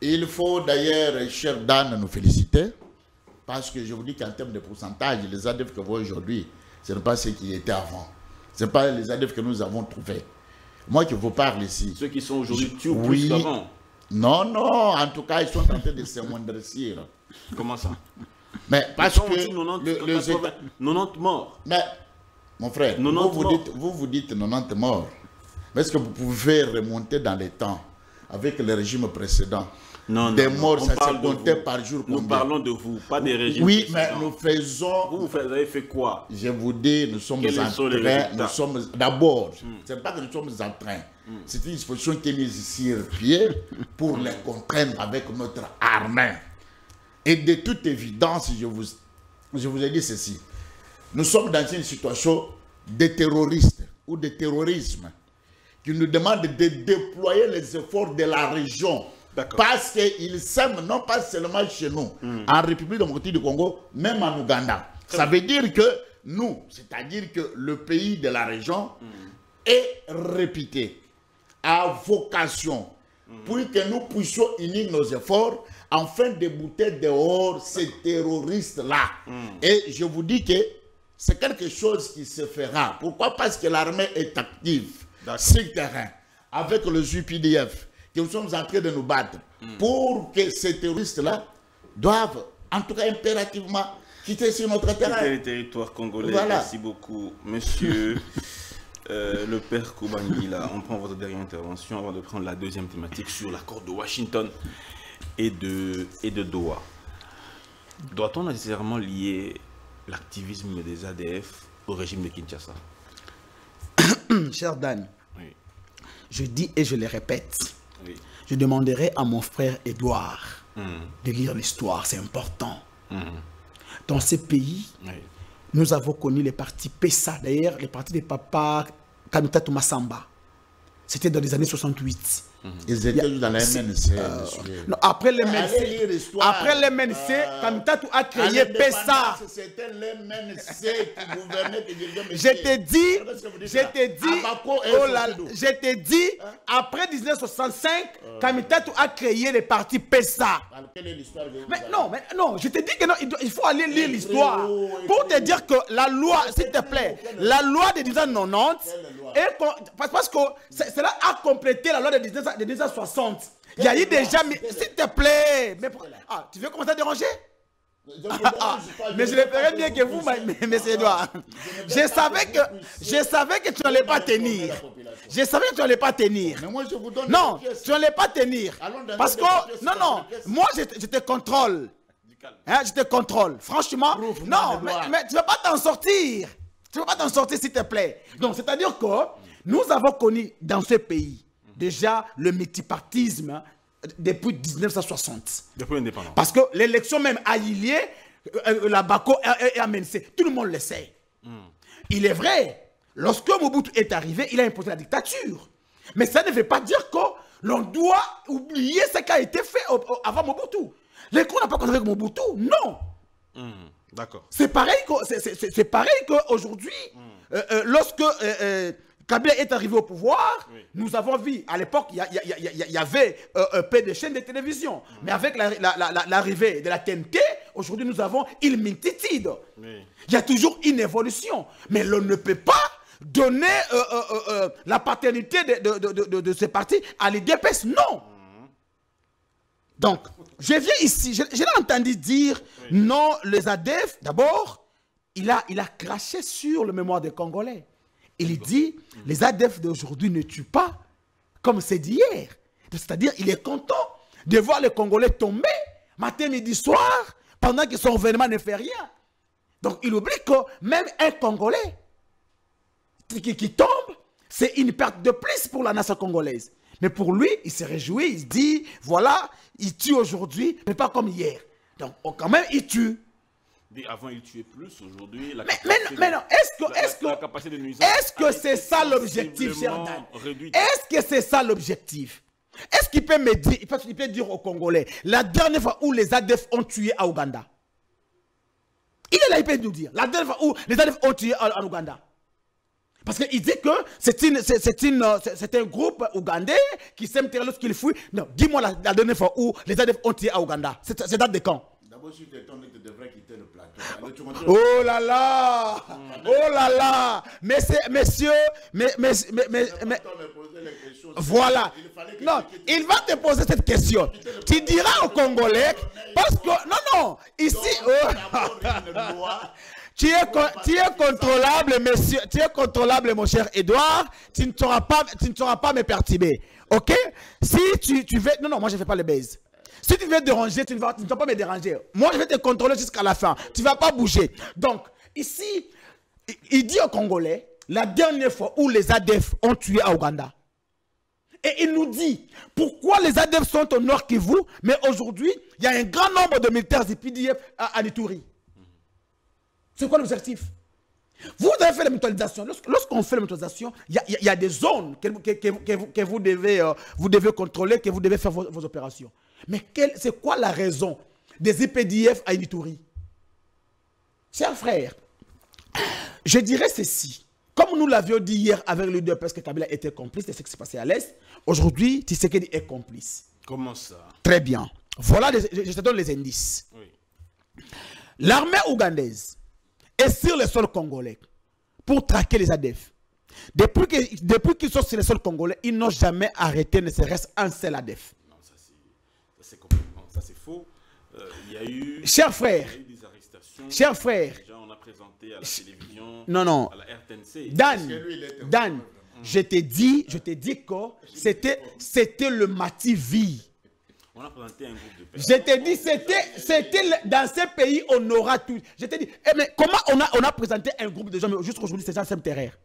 Il faut d'ailleurs, cher Dan, nous féliciter. Parce que je vous dis qu'en termes de pourcentage, les ADF que vous voyez aujourd'hui, ce n'est pas ce qui était avant. Ce n'est pas les ADF que nous avons trouvés. Moi qui vous parle ici. Ceux qui sont aujourd'hui tués plus qu'avant. Non, non, en tout cas, ils sont en train de s'amoindrir. Comment ça? Mais parce que 90 morts. Mais, mon frère, vous dites 90 morts. Mais est-ce que vous pouvez remonter dans les temps avec le régime précédent? Non, des morts, ça se comptait par jour. Nous parlons de vous, pas des régimes. Oui, mais nous faisons... Vous avez fait quoi? Je vous dis, nous sommes en train... D'abord, c'est pas que nous sommes en train. C'est une disposition qui est mise ici sur pied pour les contraindre avec notre armée. Et de toute évidence, je vous ai dit ceci. Nous sommes dans une situation de terroristes ou de terrorisme qui nous demande de déployer les efforts de la région. Parce qu'ils s'aiment non pas seulement chez nous, en République démocratique du Congo, même en Ouganda. Ça veut dire que nous, c'est-à-dire que le pays de la région est réputé, a vocation, pour que nous puissions unir nos efforts afin de bouter dehors ces terroristes-là. Et je vous dis que c'est quelque chose qui se fera. Pourquoi? Parce que l'armée est active sur le terrain, avec le UPDF, que nous sommes en train de nous battre, pour que ces terroristes-là doivent, en tout cas impérativement, quitter sur notre terrain. Quitter le territoire congolais. Voilà. Merci beaucoup, monsieur le père Koubangila. On prend votre dernière intervention avant de prendre la deuxième thématique sur l'accord de Washington et de Doha. Doit-on nécessairement lier l'activisme des ADF au régime de Kinshasa? Cher Dan, oui. Je dis et je le répète, oui. Je demanderai à mon frère Edouard de lire l'histoire, c'est important. Dans ces pays, oui. Nous avons connu les partis PESA, d'ailleurs les partis de Papa Kamitatou Massamba. C'était dans les années 68. Ils étaient dans la MNC. Non, après les MNC, Kamitatou a créé PESA. C'était l'MNC qui gouvernait. Je t'ai dit, après 1965, Kamitatou a créé les partis PESA. Mais non, je te dis que non, il faut aller lire l'histoire. Pour te dire que la loi, s'il te plaît, la loi de 1990, parce que cela a complété la loi de 1960. Il y a eu déjà, s'il te plaît. Mais tu veux commencer à déranger? Mais je le ferais mieux que vous, monsieur Edouard. Je savais que tu n'allais pas tenir. Je savais que tu n'allais pas tenir. Non, tu n'allais pas tenir. Parce que, non, moi je te contrôle. Hein, je te contrôle. Franchement, non, mais tu ne vas pas t'en sortir. Tu ne vas pas t'en sortir, s'il te plaît. Donc, c'est-à-dire que nous avons connu dans ce pays déjà le multipartisme depuis 1960. Depuis l'indépendance. Parce que l'élection même a lié, la Bako et MNC, tout le monde le sait. Il est vrai, lorsque Mobutu est arrivé, il a imposé la dictature. Mais ça ne veut pas dire que l'on doit oublier ce qui a été fait avant Mobutu. Les Congolais n'ont pas conservé Mobutu, non. D'accord. C'est pareil qu'aujourd'hui, lorsque Kabila est arrivé au pouvoir, oui. Nous avons vu, à l'époque, il y avait peu de chaînes de télévision. Mais avec l'arrivée de la TNT, aujourd'hui, nous avons une multitude. Oui. Il y a toujours une évolution. Mais l'on ne peut pas donner la paternité de ces partis à l'IDPS. Non. Donc, je viens ici, je l'ai entendu dire, oui. Non, les ADF, d'abord, il a craché sur le mémoire des Congolais. Il dit, les ADF d'aujourd'hui ne tuent pas comme c'est d'hier. C'est-à-dire, il est content de voir les Congolais tomber, matin, midi, soir, pendant que son gouvernement ne fait rien. Donc, il oublie que même un Congolais qui tombe, c'est une perte de plus pour la nation congolaise. Mais pour lui, il se réjouit, il dit, voilà, il tue aujourd'hui, mais pas comme hier. Donc, quand même, il tue. Avant, il tuait plus, aujourd'hui, mais non, est-ce que c'est ça l'objectif, cher Dan? Est-ce que c'est ça l'objectif? Est-ce qu'il peut me dire, il peut dire aux Congolais, la dernière fois où les ADF ont tué à Ouganda? Il est là, il peut nous dire, la dernière fois où les ADF ont tué en Ouganda. Parce qu'il dit que c'est un groupe ougandais qui s'aime tirer lorsqu'il fuit. Non, dis-moi la dernière fois où les ADF ont tué à Ouganda. C'est date de quand? D'abord, si tu étonnes, tu devrais quitter le plateau. Oh là là! Oh là là! Messieurs, voilà. Non, il va te poser cette question. Tu diras aux Congolais, parce que, non, ici... Tu es contrôlable, monsieur. Tu es contrôlable, mon cher Edouard. Tu ne sauras pas me perturber. Ok? Si tu veux... Non, moi, je ne fais pas le base. Si tu veux déranger, tu ne vas pas me déranger. Moi, je vais te contrôler jusqu'à la fin. Tu ne vas pas bouger. Donc, ici, il dit aux Congolais, la dernière fois où les ADF ont tué à Ouganda, Et il nous dit pourquoi les ADF sont au Nord Kivu, mais aujourd'hui, il y a un grand nombre de militaires du PDF à Ituri. C'est quoi l'objectif? Vous avez fait la mutualisation. Lorsqu'on fait la mutualisation, il y a des zones que vous devez contrôler, que vous devez faire vos opérations. Mais c'est quoi la raison des IPDF à Ituri? Chers frères, je dirais ceci. Comme nous l'avions dit hier avec le leader, parce que Kabila était complice de ce qui s'est passé à l'Est, aujourd'hui, Tshisekedi est complice. Comment ça? Très bien. Voilà, je te donne les indices. Oui. L'armée ougandaise est sur le sol congolais pour traquer les ADF. Depuis qu'ils sont sur le sol congolais, ils n'ont jamais arrêté ne serait-ce un seul ADF. Non, ça c'est complètement, ça c'est faux. Il y a eu... Chers frères, des arrestations. Chers frères, on a présenté à la télévision, à la RTNC. Dan, je t'ai dit que c'était le Mativi. On a présenté un groupe de personnes. Je t'ai dit, c'était dans ces pays, on aura tout. Je t'ai dit, mais comment on a présenté un groupe de gens, mais jusqu'aujourd'hui, c'est ça, c'est terraire.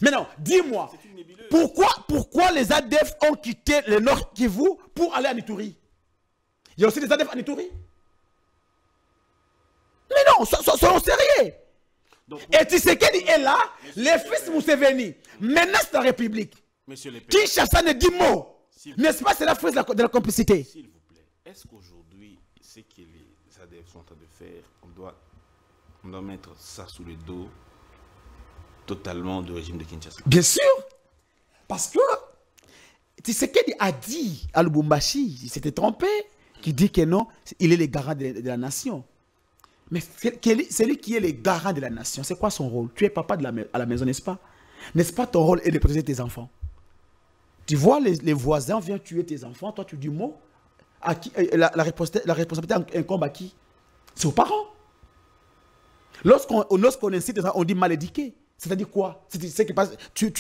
Mais non, dis-moi, pourquoi les ADF ont quitté le Nord Kivu pour aller à Ituri? Il y a aussi des ADF à Ituri. Mais non, soyons sérieux. Donc, et Tshisekedi est là, les fils Museveni menacent la République. Kinshasa ne dit mot. N'est-ce pas, c'est la phrase de la complicité. S'il vous plaît, est-ce qu'aujourd'hui, ce que les ADF sont en train de faire, on doit mettre ça sous le dos totalement du régime de Kinshasa? Bien sûr. Parce que Tshisekedi a dit à Lubumbashi, il s'était trompé, qui dit que non, il est le garant de la nation. Mais c'est lui qui est le garant de la nation. C'est quoi son rôle? Tu es papa à la maison, n'est-ce pas? N'est-ce pas ton rôle est de protéger tes enfants? Tu vois, les voisins viennent tuer tes enfants, toi tu dis mot. À qui, la responsabilité incombe à qui? C'est aux parents. Lorsqu'on incite, on dit mal éduqué. C'est-à-dire quoi? Tu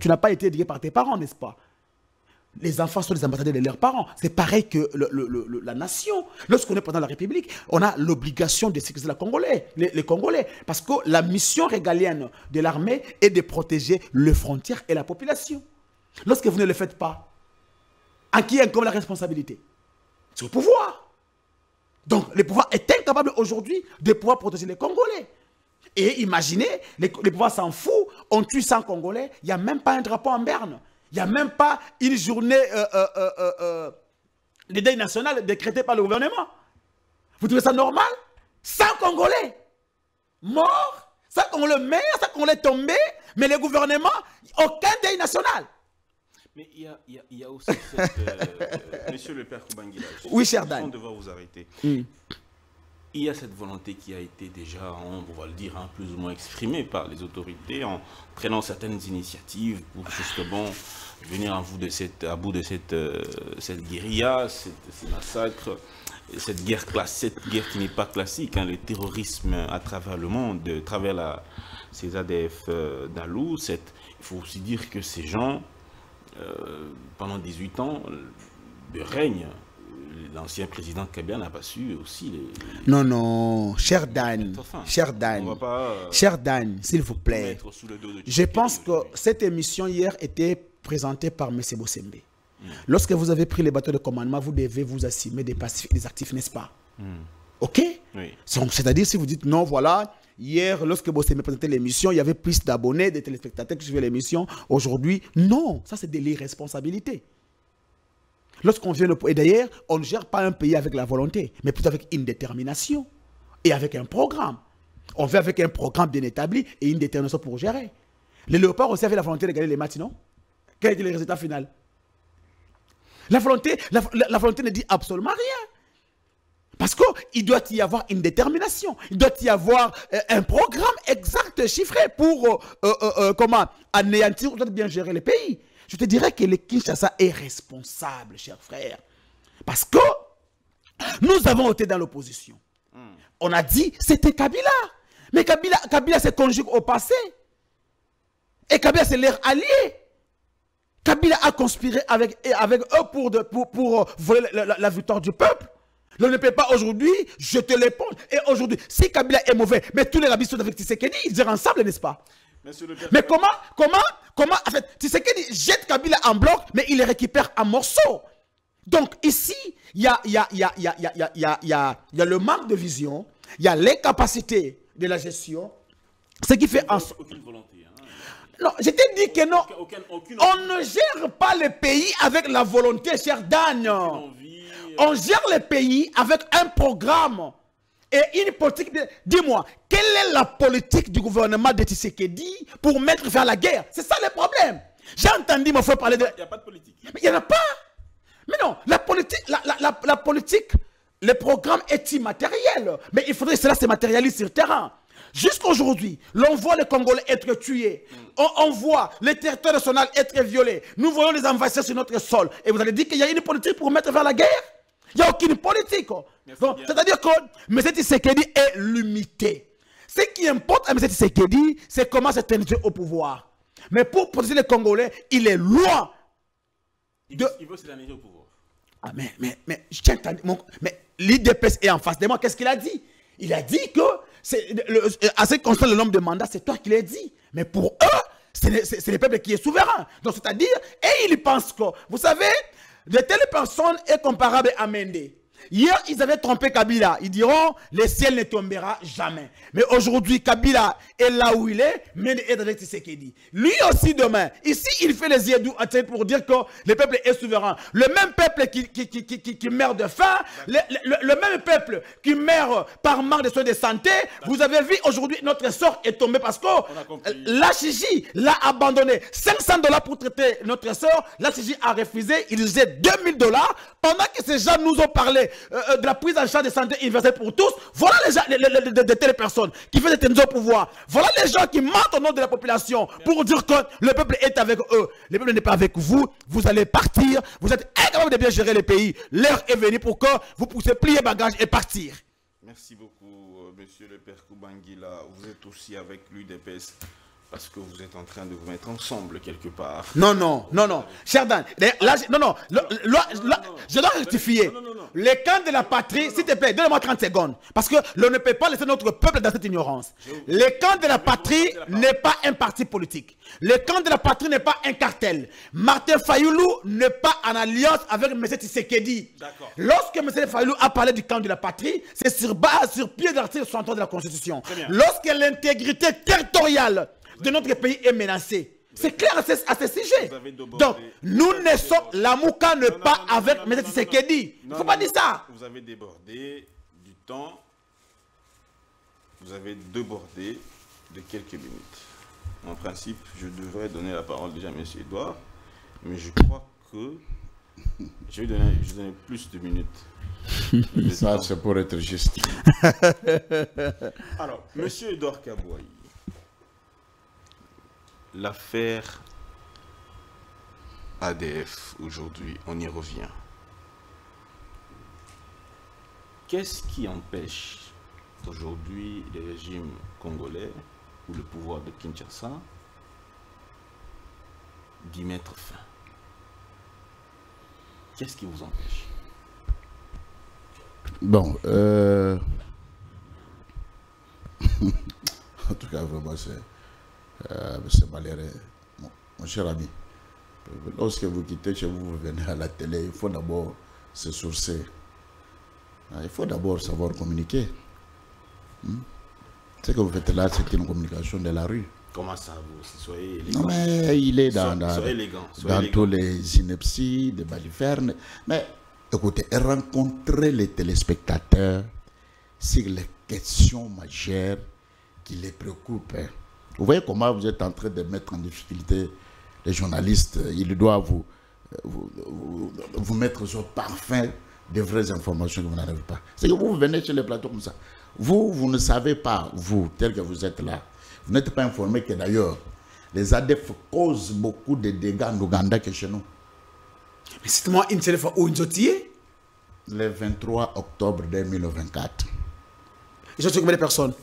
n'as pas été éduqué par tes parents, n'est-ce pas? Les enfants sont les ambassadeurs de leurs parents. C'est pareil que la nation. Lorsqu'on est pendant la République, on a l'obligation de sécuriser les Congolais. Parce que la mission régalienne de l'armée est de protéger les frontières et la population. Lorsque vous ne le faites pas, à qui incombe la responsabilité? C'est au pouvoir. Donc, le pouvoir est incapable aujourd'hui de pouvoir protéger les Congolais. Et imaginez, le pouvoir s'en fout, on tue 100 Congolais, il n'y a même pas un drapeau en berne. Il n'y a même pas une journée de deuil national décrétée par le gouvernement. Vous trouvez ça normal? 100 Congolais morts, 100 Congolais meurent, 100 Congolais tombés, mais le gouvernement, aucun deuil national. Mais il y a aussi cette... Monsieur le Père Koubangila, oui, cher Dan. On devra vous arrêter. Il y a cette volonté qui a été déjà, on va le dire, plus ou moins exprimée par les autorités en prenant certaines initiatives pour justement venir à bout de cette guérilla, ces massacres, cette guerre qui n'est pas classique, le terrorisme à travers le monde, à travers ces ADF d'Alou. Il faut aussi dire que ces gens, pendant 18 ans de règne, l'ancien président Kabila n'a pas su aussi Non, cher Dan, cher Dan, s'il vous plaît. Je pense que cette émission hier était présentée par M. Bossembe. Lorsque vous avez pris les bateaux de commandement, vous devez vous assumer des passifs et des actifs, n'est-ce pas? Ok? Oui. C'est-à-dire, si vous dites non, voilà, hier, lorsque Bossembe présentait l'émission, il y avait plus d'abonnés, de téléspectateurs qui suivaient l'émission. Aujourd'hui, non, ça c'est de l'irresponsabilité. Lorsqu'on vient et d'ailleurs, on ne gère pas un pays avec la volonté, mais plutôt avec une détermination et avec un programme. On fait avec un programme bien établi et une détermination pour gérer. Les léopards aussi avaient la volonté de gagner les matchs, non? Quel était le résultat final? La volonté ne dit absolument rien. Parce qu'il doit y avoir une détermination. Il doit y avoir un programme exact, chiffré pour comment anéantir ou bien gérer les pays. Je te dirais que le Kinshasa est responsable, chers frères. Parce que nous avons été dans l'opposition. On a dit c'était Kabila. Mais Kabila se conjugue au passé. Et Kabila c'est leur allié. Kabila a conspiré avec eux pour voler la victoire du peuple. On ne peut pas aujourd'hui jeter l'éponge. Et aujourd'hui, si Kabila est mauvais, mais tous les rabbis sont avec Tshisekedi, ils iront ensemble, n'est-ce pas? Mais comment, en fait, tu sais qu'il jette Kabila en bloc, mais il les récupère en morceaux. Donc ici, il y a le manque de vision, il y a l'incapacité de la gestion, ce qui fait aucune volonté. Hein. Non, je t'ai dit que non. On ne gère pas le pays avec la volonté, cher Dan. On gère le pays avec un programme et une politique. Dis-moi, quelle est la politique du gouvernement de Tshisekedi pour mettre fin à la guerre? C'est ça le problème. J'ai entendu mon frère parler de... Il n'y a pas de politique. Mais il n'y en a pas. Mais non, la politique, le programme est immatériel. Mais il faudrait que cela se matérialise sur le terrain. Jusqu'aujourd'hui, l'on voit les Congolais être tués. On voit les territoires nationaux être violés. Nous voyons les envahisseurs sur notre sol. Et vous allez dire qu'il y a une politique pour mettre vers la guerre? Il n'y a aucune politique. C'est-à-dire que M. Tshisekedi est limité. Ce qui importe à M. Tshisekedi, c'est comment se tenir au pouvoir. Mais pour protéger les Congolais, il est loin. Il veut se tenir au pouvoir. Ah, mais je tiens mais l'IDPS est en face de moi. Qu'est-ce qu'il a dit? Il a dit que, à ce qui concerne le nombre de mandats, c'est toi qui l'as dit. Mais pour eux, c'est le peuple qui est souverain. Donc, c'est-à-dire, et ils pensent que, vous savez, de telles personnes est comparable à Mendé. Hier, ils avaient trompé Kabila. Ils diront, le ciel ne tombera jamais. Mais aujourd'hui, Kabila est là où il est, Mendé est avec Tshisekedi. Lui aussi demain, ici, il fait les yeux doux pour dire que le peuple est souverain. Le même peuple qui meurt de faim, le même peuple qui meurt par manque de soins de santé. Vous avez vu, aujourd'hui, notre sort est tombé parce que la Chiji l'a abandonné. 500 $ pour traiter notre sort. La Chiji a refusé. Il disait 2000 $. Pendant que ces gens nous ont parlé de la prise en charge de santé universelle pour tous, voilà les gens, de telles personnes qui veulent être au pouvoir. Voilà les gens qui mentent au nom de la population pour dire que le peuple est avec eux. Le peuple n'est pas avec vous. Vous allez partir. Vous êtes incapable de bien gérer le pays. L'heure est venue pour que vous puissiez plier bagage et partir. Merci beaucoup, monsieur le père Koubangila. Vous êtes aussi avec l'UDPS. Parce que vous êtes en train de vous mettre ensemble quelque part. Non. Cher Dan, là, je dois rectifier. Le camp de la patrie, s'il te plaît, donne-moi 30 secondes. Parce que l'on ne peut pas laisser notre peuple dans cette ignorance. Le camp de la patrie n'est pas un parti politique. Le camp de la patrie n'est pas un cartel. Martin Fayoulou n'est pas en alliance avec M. Tshisekedi. Lorsque M. Fayoulou a parlé du camp de la patrie, c'est sur pied de l'article 63 de la Constitution. Lorsque l'intégrité territoriale de notre pays est menacé. C'est clair à ce sujet. Donc, nous ne sommes... La Mouka ne pas avec M. Tshisekedi. Il ne faut pas dire ça. Vous avez débordé du temps. Vous avez débordé de quelques minutes. En principe, je devrais donner la parole déjà à M. Edouard. Mais je crois que je vais donner plus de minutes. Ça, c'est pour être juste. Alors, M. Edouard Kabouaï, l'affaire ADF aujourd'hui, on y revient. Qu'est-ce qui empêche aujourd'hui le régime congolais ou le pouvoir de Kinshasa d'y mettre fin? Qu'est-ce qui vous empêche? Bon, en tout cas, vraiment, c'est... Monsieur Maléré, mon cher ami, lorsque vous quittez chez vous, vous venez à la télé, il faut d'abord se sourcer. Il faut d'abord savoir communiquer. Ce que vous faites là, c'est une communication de la rue. Comment ça, vous soyez élégant? Non, mais il est dans tous les inepties, des balifernes. Mais écoutez, rencontrez les téléspectateurs sur les questions majeures qui les préoccupent. Vous voyez comment vous êtes en train de mettre en difficulté les journalistes. Ils doivent vous mettre sur parfum des vraies informations que vous n'arrivez pas. C'est que vous venez sur les plateaux comme ça. Vous ne savez pas, vous, tel que vous êtes là, vous n'êtes pas informé que d'ailleurs, les ADF causent beaucoup de dégâts en Ouganda que chez nous. Mais c'est moi une seule fois où ils ont tiré? Le 23 octobre 2024. Ils ont tué combien de personnes?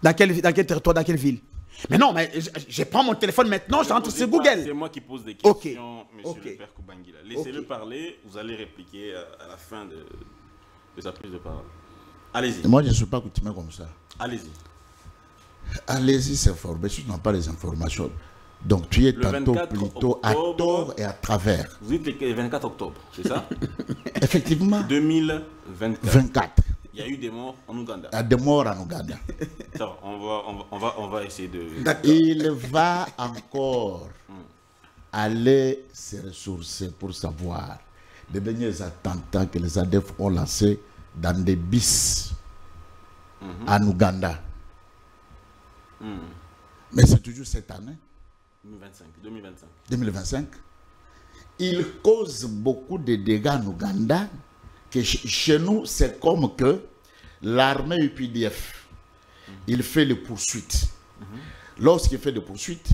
Dans quel territoire, dans quelle ville? Mais non, mais je prends mon téléphone maintenant, je rentre sur Google. C'est moi qui pose des questions, monsieur le père Koubangila. Laissez-le parler, vous allez répliquer à la fin de sa prise de parole. Allez-y. Moi, je ne suis pas coutumé comme ça. Allez-y. Allez-y s'informer, si tu n'as pas les informations. Donc tu es tantôt plutôt à tort et à travers. Vous dites le 24 octobre, c'est ça? Effectivement. 2024. Il y a eu des morts en Ouganda. Il y a des morts en Ouganda. Ça, on va essayer de... Il va encore aller se ressourcer pour savoir les derniers attentats que les ADF ont lancés dans des bis en Ouganda. Mais c'est toujours cette année. 2025. Il cause beaucoup de dégâts en Ouganda. Que chez nous, c'est comme que l'armée UPDF, il fait les poursuites. Lorsqu'il fait des poursuites,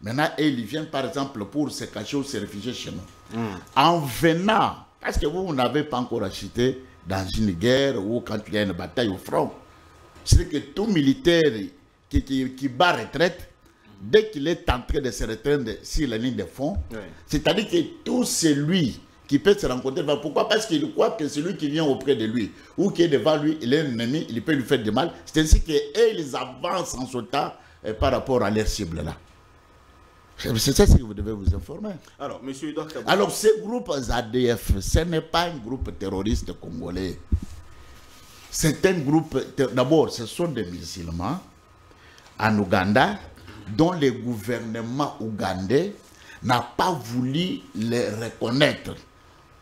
maintenant, il vient par exemple pour se cacher ou se réfugier chez nous. En venant, parce que vous n'avez pas encore acheté dans une guerre ou quand il y a une bataille au front, c'est que tout militaire qui bat retraite, dès qu'il est en train de se retraiter sur la ligne de fond, c'est-à-dire que tout celui qui peut se rencontrer, pourquoi? Parce qu'il croit que celui qui vient auprès de lui ou qui est devant lui, il est un ennemi, il peut lui faire du mal. C'est ainsi qu'ils avancent en sautant par rapport à leur cible là. C'est ça que vous devez vous informer. Alors, monsieur Edouard Kabouye. Alors, ces groupes ADF, ce n'est pas un groupe terroriste congolais. C'est un groupe, d'abord, ce sont des musulmans en Ouganda dont le gouvernement ougandais n'a pas voulu les reconnaître.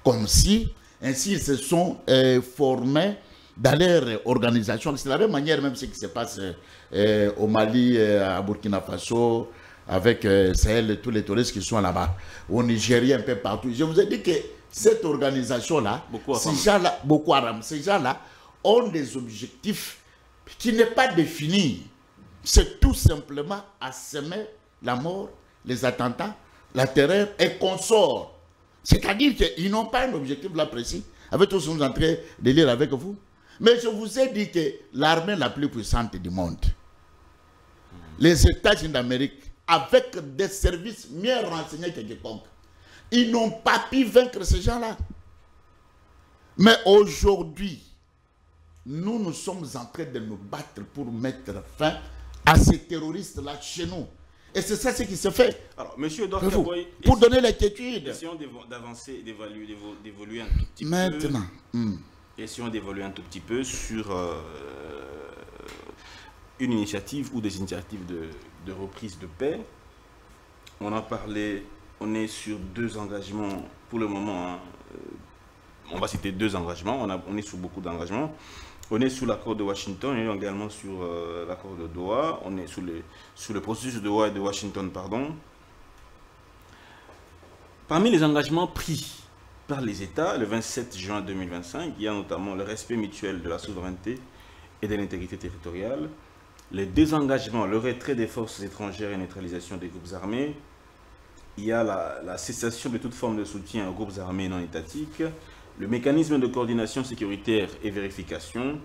Comme si, ainsi, ils se sont formés dans leur organisation. C'est la même manière, même ce qui se passe au Mali, à Burkina Faso, avec Sahel, tous les touristes qui sont là-bas, au Nigeria, un peu partout. Je vous ai dit que cette organisation-là, Boko Haram, ces gens-là ont des objectifs qui n'est pas définis. C'est tout simplement à semer la mort, les attentats, la terreur et consorts. C'est-à-dire qu'ils n'ont pas un objectif là précis. Avec tout ce que nous sommes en train de lire avec vous. Mais je vous ai dit que l'armée la plus puissante du monde, les États-Unis d'Amérique, avec des services mieux renseignés que quiconque, ils n'ont pas pu vaincre ces gens-là. Mais aujourd'hui, nous sommes en train de nous battre pour mettre fin à ces terroristes-là chez nous. Et c'est ça ce qui se fait. Alors, monsieur Edouard Kabouye, pour donner l'inquiétude. Essayons d'avancer, d'évoluer un tout petit peu. Maintenant. Essayons d'évoluer un tout petit peu sur une initiative ou des initiatives de reprise de paix. On en parlait, on est sur 2 engagements pour le moment. Hein, on va citer 2 engagements, on est sur beaucoup d'engagements. On est sous l'accord de Washington, on est également sur l'accord de Doha, on est sous le processus de Doha et de Washington, pardon. Parmi les engagements pris par les États, le 27 juin 2025, il y a notamment le respect mutuel de la souveraineté et de l'intégrité territoriale, les désengagements, le retrait des forces étrangères et neutralisation des groupes armés, il y a la cessation de toute forme de soutien aux groupes armés non étatiques, le mécanisme de coordination sécuritaire et vérification.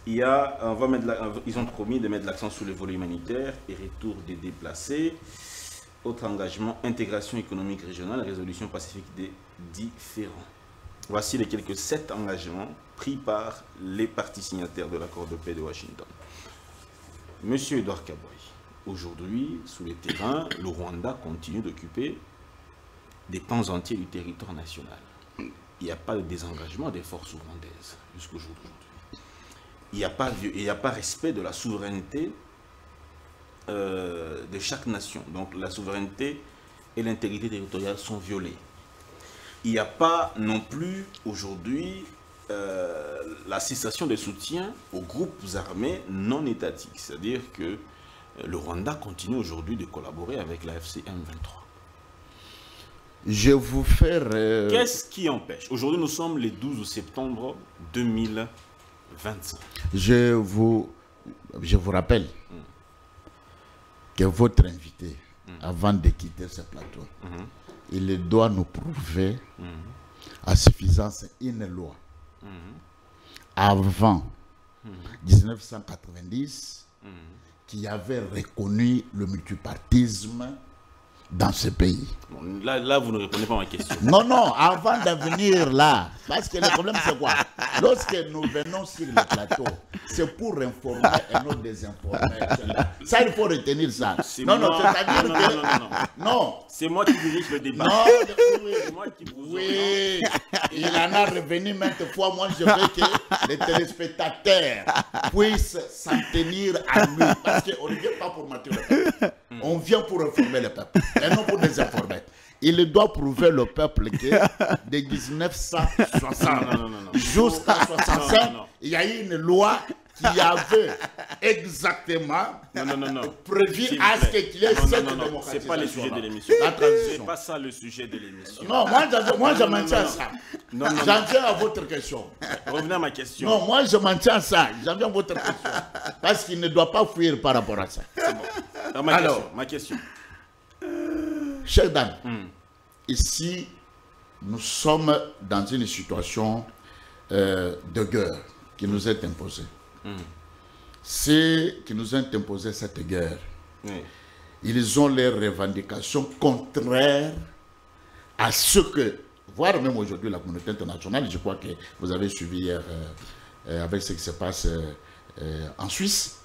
Ils ont promis de mettre l'accent sur le volet humanitaire et retour des déplacés. Autre engagement, intégration économique régionale, résolution pacifique des différends. Voici les quelques 7 engagements pris par les parties signataires de l'accord de paix de Washington. Monsieur Edouard Kabouye, aujourd'hui, sous le terrain, le Rwanda continue d'occuper des pans entiers du territoire national. Il n'y a pas de désengagement des forces rwandaises jusqu'au jour d'aujourd'hui. Il n'y a pas respect de la souveraineté de chaque nation. Donc la souveraineté et l'intégrité territoriale sont violées. Il n'y a pas non plus aujourd'hui la cessation de soutien aux groupes armés non étatiques. C'est-à-dire que le Rwanda continue aujourd'hui de collaborer avec la FCM23. Je vous fais... Qu'est-ce qui empêche? Aujourd'hui, nous sommes le 12 septembre 2025. Je vous rappelle que votre invité, avant de quitter ce plateau, il doit nous prouver à suffisance une loi. Avant 1990, qui avait reconnu le multipartisme dans ce pays. Bon, là, vous ne répondez pas à ma question. Non, avant d'en venir là. Parce que le problème, c'est quoi? Lorsque nous venons sur le plateau, c'est pour informer et non désinformer. Ça, il faut retenir ça. Non, c'est-à-dire que... Non. C'est moi qui dirige le débat. Non, c'est moi qui vous oui. Il en a revenu maintes fois. Moi, je veux que les téléspectateurs puissent s'en tenir à lui. Parce qu'on ne vient pas pour mentir le peuple. On vient pour informer le peuple. Et non pour désinformer. Il doit prouver le peuple que de 1960 jusqu'à 65, il y a eu une loi qui avait exactement prévu à ce qu'il y ait cette démocratisation. C'est pas le sujet de l'émission. C'est pas ça le sujet de l'émission. Non, moi je m'en tiens à ça. J'en tiens à votre question. Revenez à ma question. Non, moi je m'en tiens à ça. J'en viens à votre question. Parce qu'il ne doit pas fuir par rapport à ça. C'est bon. Alors, ma question. Chers dames, ici, nous sommes dans une situation de guerre qui nous est imposée. Ceux qui nous ont imposé cette guerre, ils ont les revendications contraires à ce que, voire même aujourd'hui la communauté internationale, je crois que vous avez suivi hier avec ce qui se passe en Suisse,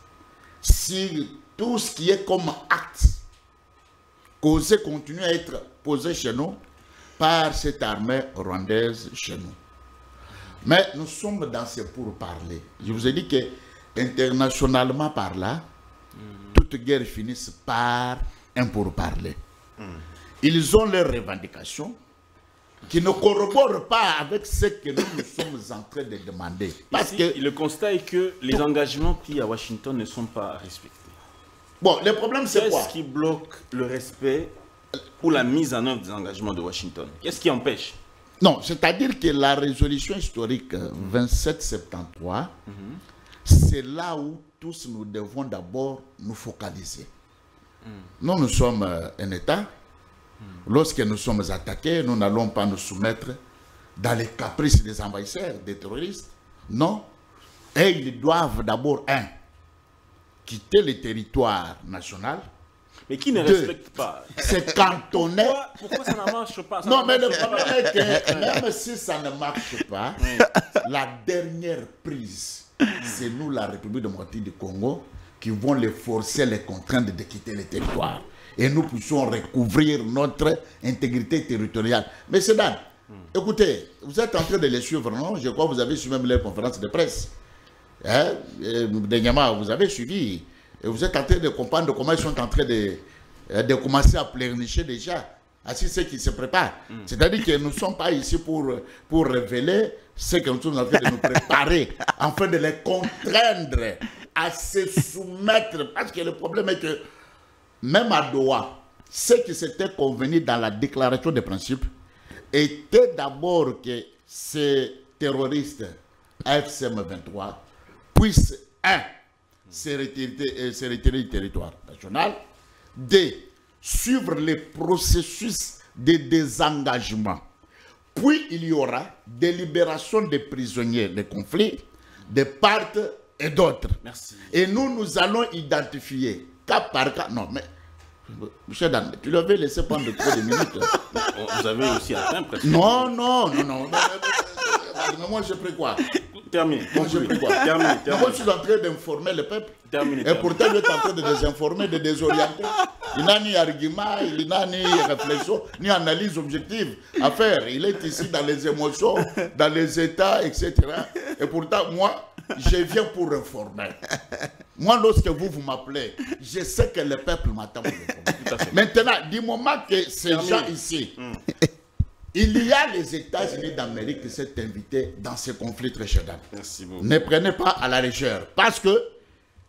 si tout ce qui est comme acte causé continue à être posé chez nous par cette armée rwandaise chez nous. Mais nous sommes dans ce pourparlers. Je vous ai dit que internationalement par là, toute guerre finit par un pourparler. Ils ont leurs revendications qui ne corroborent pas avec ce que nous sommes en train de demander. Parce que le constat est que les engagements pris à Washington ne sont pas respectés. Bon, le problème c'est quoi? Qu'est-ce qui bloque le respect ou la mise en œuvre des engagements de Washington? Qu'est-ce qui empêche? Non, c'est-à-dire que la résolution historique 2773, c'est là où tous nous devons d'abord nous focaliser. Nous sommes un État. Lorsque nous sommes attaqués, nous n'allons pas nous soumettre dans les caprices des envahisseurs, des terroristes. Non. Et ils doivent d'abord, quitter le territoire national. Mais qui ne respecte pas? C'est cantonné. Pourquoi ça ne marche pas? Non, mais le problème est que même si ça ne marche pas, la dernière prise, c'est nous, la République démocratique du Congo, qui vont les forcer, les contraindre de quitter le territoire. Et nous puissions recouvrir notre intégrité territoriale. Mais c'est Dan, écoutez, vous êtes en train de les suivre, non? Je crois que vous avez suivi même les conférences de presse. Dernièrement, vous avez suivi. Et vous êtes en train de comprendre comment ils sont en train de commencer à pleurnicher déjà. Ainsi, ce qui se prépare. C'est-à-dire que nous ne sommes pas ici pour révéler ce que nous sommes en train de nous préparer, afin de les contraindre à se soumettre. Parce que le problème est que, même à Doha, ce qui s'était convenu dans la déclaration des principes était d'abord que ces terroristes AFCM 23 puissent, se retirer du territoire national, suivre les processus de désengagement. Puis il y aura des libérations des prisonniers des conflits, de part et d'autre. Et nous allons identifier cas par cas. Non, mais M. Dan, tu l'avais laissé prendre trop de minutes. Vous avez aussi atteint presque. Non. Mais moi, j'ai pris quoi? Terminé. Moi, j'ai pris quoi? Terminé. Moi, je suis en train d'informer le peuple. Terminé. Et pourtant, il est en train de désinformer, de désorienter. Il n'a ni argument, il n'a ni réflexion, ni analyse objective à faire. Il est ici dans les émotions, dans les états, etc. Et pourtant, moi, je viens pour informer. Moi, lorsque vous m'appelez, je sais que le peuple m'attend pour informer. Maintenant, du moment que ces gens ici... Il y a les États-Unis d'Amérique qui sont invités dans ce conflit très cher. Merci beaucoup. Ne prenez pas à la légère. Parce que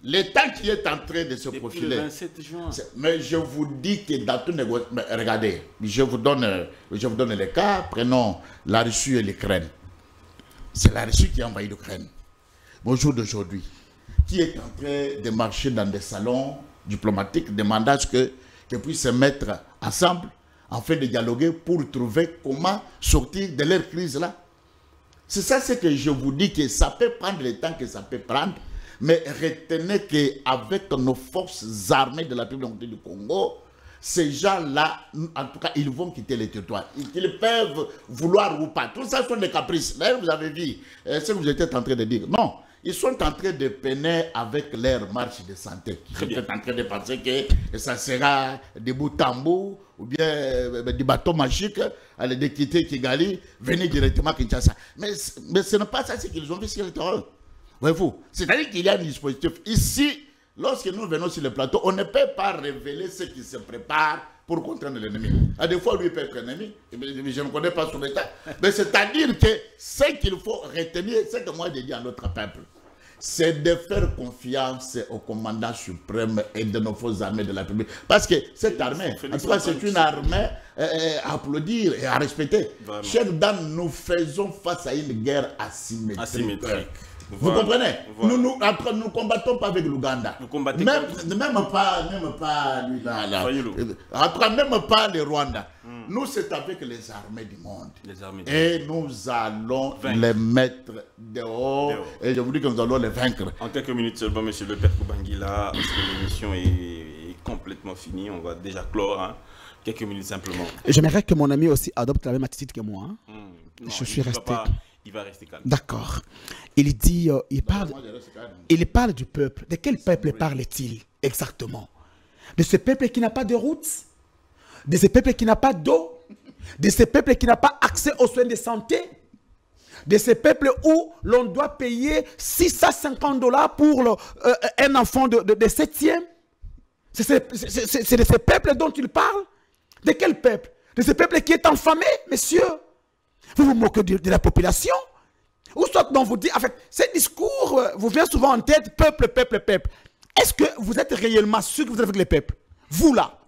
l'État qui est en train de se profiler... Le 27 juin. Mais je vous dis que dans tout négociation... Regardez, je vous donne les cas. Prenons la Russie et l'Ukraine. C'est la Russie qui a envahi l'Ukraine. Au jour d'aujourd'hui, qui est en train de marcher dans des salons diplomatiques, demandant à ce qu'ils puissent se mettre ensemble afin de dialoguer pour trouver comment sortir de leur crise là. C'est ça ce que je vous dis, que ça peut prendre le temps que ça peut prendre, mais retenez qu'avec nos forces armées de la République du Congo, ces gens-là, en tout cas, ils vont quitter le territoire. Ils peuvent vouloir ou pas. Tout ça sont des caprices. D'ailleurs, vous avez vu ce que vous étiez en train de dire. Non, ils sont en train de peiner avec leur marche de santé. Ils sont en train de penser que ça sera des bouts tambours ou bien des bateaux magiques, aller de quitter Kigali, venir directement à Kinshasa. Mais ce n'est pas ça ce qu'ils ont vu sur le terrain. Voyez-vous, c'est-à-dire qu'il y a un dispositif. Ici, lorsque nous venons sur le plateau, on ne peut pas révéler ce qui se prépare pour contraindre l'ennemi. À des fois, lui peut être ennemi, je ne connais pas son état. Mais c'est-à-dire que ce qu'il faut retenir, c'est que moi je dis à notre peuple, c'est de faire confiance au commandant suprême et de nos forces armées de la République. Parce que cette armée, en tout cas, c'est une armée à applaudir et à respecter. Chers dames, nous faisons face à une guerre asymétrique. Vous comprenez? Voilà. Nous ne combattons pas avec l'Ouganda. Même pas lui là. Après, même pas le Rwanda. Nous, c'est avec les armées du monde. Et nous allons les mettre dehors. Et je vous dis que nous allons les vaincre. En quelques minutes seulement, monsieur le père Koubangila, parce que l'émission est complètement finie. On va déjà clore. Hein. Quelques minutes simplement. J'aimerais que mon ami aussi adopte la même attitude que moi. Hein. Non, je suis resté. Il va rester calme. D'accord. Il dit, il parle du peuple. De quel peuple parle-t-il exactement? De ce peuple qui n'a pas de route? De ce peuple qui n'a pas d'eau? De ce peuple qui n'a pas accès aux soins de santé? De ce peuple où l'on doit payer $650 pour un enfant de 7e? C'est de ce peuple dont il parle? De quel peuple? De ce peuple qui est enfamé, messieurs? Vous vous moquez de la population? Ou soit dont vous dites, en fait, ce discours vous vient souvent en tête, peuple, peuple, peuple. Est-ce que vous êtes réellement sûr que vous êtes avec les peuples? Vous là.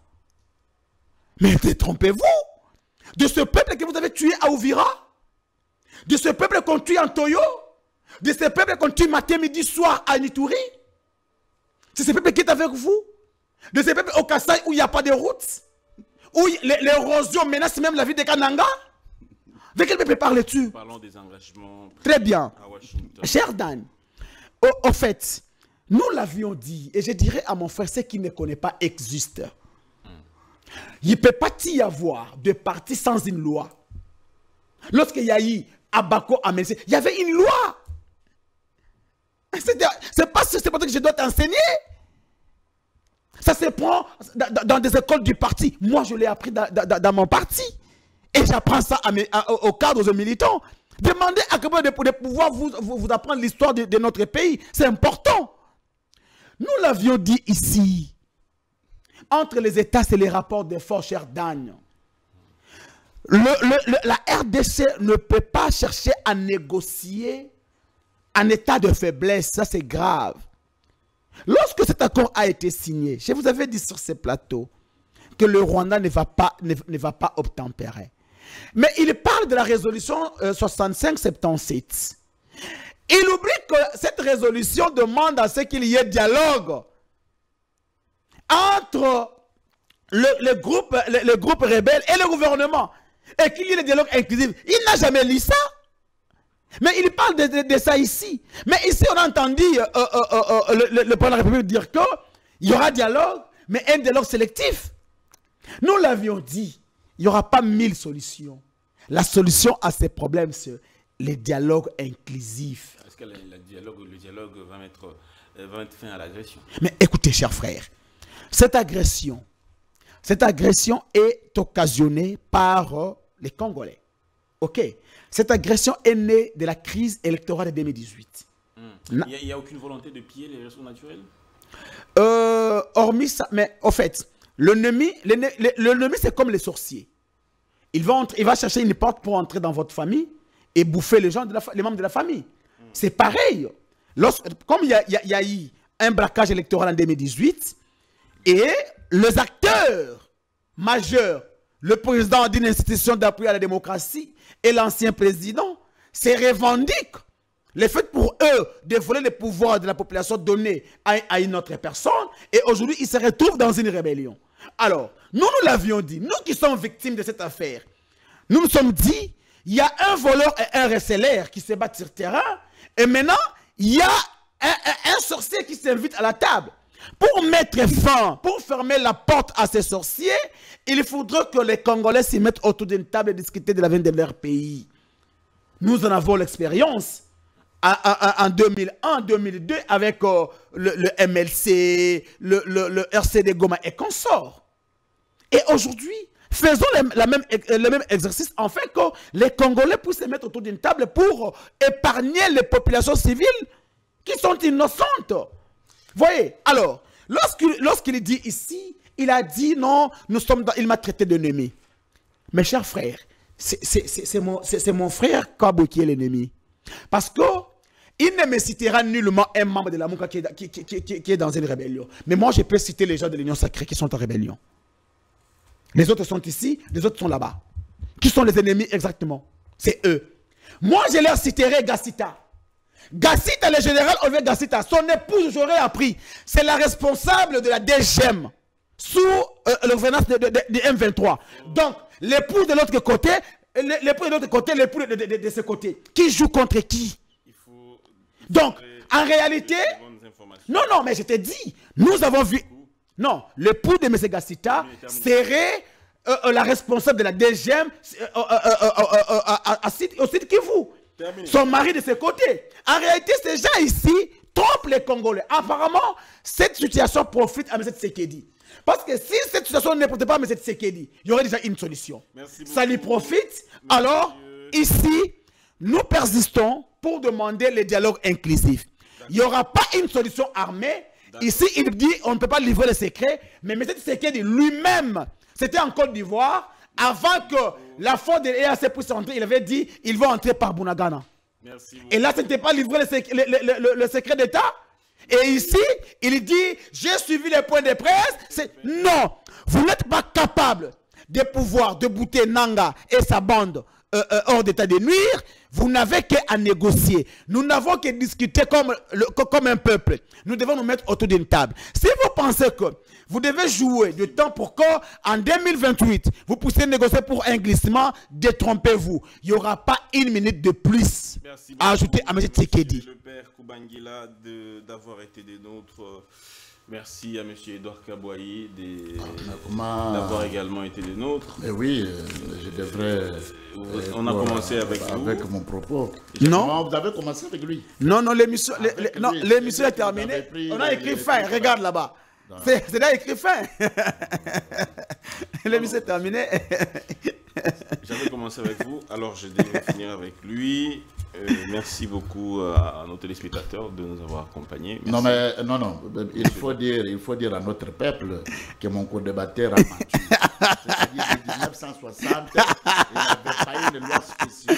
Mais détrompez-vous. De ce peuple que vous avez tué à Ouvira? De ce peuple qu'on tue en Toyo? De ce peuple qu'on tue matin, midi, soir à Nitouri? C'est ce peuple qui est avec vous? De ce peuple au Kassai où il n'y a pas de route? Où l'érosion menace même la vie des Kananga? De quel peuple parles-tu? Parlons des engagements. Très bien. À Washington. Cher Dan, au fait, nous l'avions dit, et je dirais à mon frère, ce qui ne connaît pas existe. Il ne peut pas y avoir de parti sans une loi. Lorsqu'il y a eu Abako Amense, il y avait une loi. C'est pas ce que je dois t'enseigner. Ça se prend dans des écoles du parti. Moi, je l'ai appris dans mon parti. Et j'apprends ça aux cadres, aux militants. Demandez à quelqu'un de pouvoir vous apprendre l'histoire de notre pays. C'est important. Nous l'avions dit ici. Entre les États, c'est les rapports de force, cher Dan. La RDC ne peut pas chercher à négocier en état de faiblesse. Ça, c'est grave. Lorsque cet accord a été signé, je vous avais dit sur ce plateau que le Rwanda ne va pas obtempérer. Mais il parle de la résolution 65-77. Il oublie que cette résolution demande à ce qu'il y ait dialogue entre le groupe rebelle et le gouvernement. Et qu'il y ait le dialogue inclusif. Il n'a jamais lu ça. Mais il parle de ça ici. Mais ici, on a entendu le président de la République dire qu'il y aura dialogue, mais un dialogue sélectif. Nous l'avions dit. Il n'y aura pas 1000 solutions. La solution à ces problèmes, c'est le dialogue inclusif. Est-ce que le dialogue va mettre fin à l'agression? Mais écoutez, chers frères, cette agression est occasionnée par les Congolais. Ok? Cette agression est née de la crise électorale de 2018. Il n'y a aucune volonté de piller les ressources naturelles? Hormis ça, mais au fait, l'ennemi, c'est comme les sorciers. Il va chercher une porte pour entrer dans votre famille et bouffer les membres de la famille. C'est pareil. Comme il y a eu un braquage électoral en 2018, et les acteurs majeurs, le président d'une institution d'appui à la démocratie et l'ancien président, se revendiquent le fait pour eux de voler le pouvoir de la population donné à une autre personne, et aujourd'hui, ils se retrouvent dans une rébellion. Alors, nous l'avions dit, nous qui sommes victimes de cette affaire, nous nous sommes dit, il y a un voleur et un receleur qui se battent sur terrain, et maintenant, il y a un sorcier qui s'invite à la table. Pour mettre fin, pour fermer la porte à ces sorciers, il faudrait que les Congolais s'y mettent autour d'une table et discuter de l'avenir de leur pays. Nous en avons l'expérience. En 2001, 2002, avec le MLC, le RCD Goma et consorts. Et aujourd'hui, faisons le même exercice, en fait, que les Congolais puissent se mettre autour d'une table pour épargner les populations civiles qui sont innocentes. Voyez, alors, lorsqu'il dit ici, il a dit non, il m'a traité d'ennemi. Mes chers frères, c'est mon frère Kabo qui est l'ennemi. Parce que il ne me citera nullement un membre de la Mouka qui est dans une rébellion. Mais moi, je peux citer les gens de l'Union sacrée qui sont en rébellion. Les autres sont ici, les autres sont là-bas. Qui sont les ennemis exactement? C'est eux. Moi, je leur citerai Gassita. Gassita, le général Olivier Gassita, son épouse, j'aurais appris, c'est la responsable de la DGM sous le gouvernance de M23. Donc, l'époux de l'autre côté, l'époux de l'autre côté, l'époux de ce côté. Qui joue contre qui? Donc, en réalité, non, mais je te dis, nous avons vu, non, l'époux de M. Gassita serait la responsable de la DGM au site Kivu. Son mari de ce côté. En réalité, ces gens ici trompent les Congolais. Apparemment, cette situation profite à M. Tshisekedi. Parce que si cette situation ne profitait pas à M. Tshisekedi, il y aurait déjà une solution. Ça lui profite. Alors, ici, nous persistons pour demander le dialogue inclusif. Il n'y aura pas une solution armée. Ici, il dit on ne peut pas livrer les secrets. Mais M. Tshisekedi lui-même, c'était en Côte d'Ivoire, avant que la force de l'EAC puisse entrer, il avait dit il va entrer par Bunagana. Et là, ce n'était pas livrer le secret d'État. Et ici, il dit j'ai suivi les points de presse. Non, vous n'êtes pas capable de pouvoir débouter Nanga et sa bande hors d'état de nuire. Vous n'avez qu'à négocier. Nous n'avons qu'à discuter comme un peuple. Nous devons nous mettre autour d'une table. Si vous pensez que vous devez jouer du temps pour qu'en 2028, vous puissiez négocier pour un glissement, détrompez-vous. Il n'y aura pas une minute de plus à ajouter à M. Tshisekedi. Le père Koubangila d'avoir été des nôtres. Merci à M. Edouard Kabouayi d'avoir également été des nôtres. Mais oui, je devrais... On a commencé avec vous. Avec mon propos. Non. Vous avez commencé avec lui. Non, l'émission est terminée. On a écrit fin, regarde là-bas. C'est là écrit fin. L'émission est terminée. J'avais commencé avec vous, alors je devais finir avec lui. Merci beaucoup à nos téléspectateurs de nous avoir accompagnés. Merci. Non, il faut dire à notre peuple que mon co-débatteur a battu. C'est-à-dire en 1960, il n'avait pas eu de loi spéciale.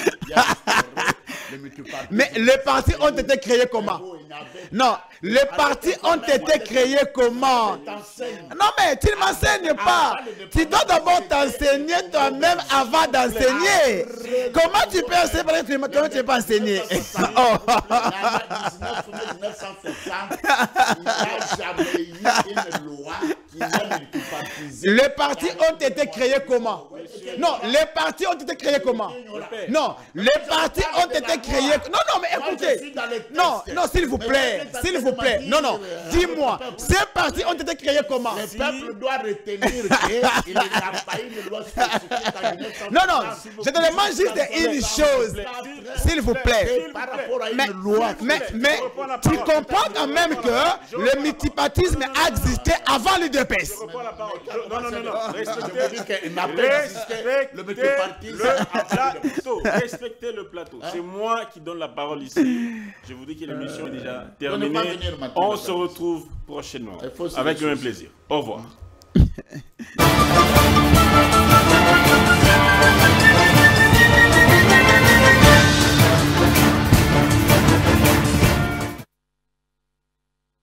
Mais les partis ont été créés comment? Non, les partis ont été créés comment? Non, mais tu ne m'enseignes pas. Tu dois d'abord t'enseigner toi-même avant d'enseigner. Comment tu peux enseigner? Comment tu ne peux pas enseigner? Les partis ont été créés comment? Non, les partis ont été créés comment? Non, les partis ont été créés. Non, mais écoutez. Non, s'il vous plaît. S'il vous plaît. Non, dis-moi. Ces partis ont été créés comment? Le peuple doit retenir qu'il n'a pas eu de loi spécifique. Non, je te demande juste une chose. S'il vous plaît. Par rapport à une loi. Mais tu comprends quand même que le multipartisme a existé avant l'UDPS. Non. Respectez le plateau. C'est moi qui donne la parole ici. Je vous dis que l'émission est déjà terminée. On se retrouve prochainement avec le même plaisir. Au revoir.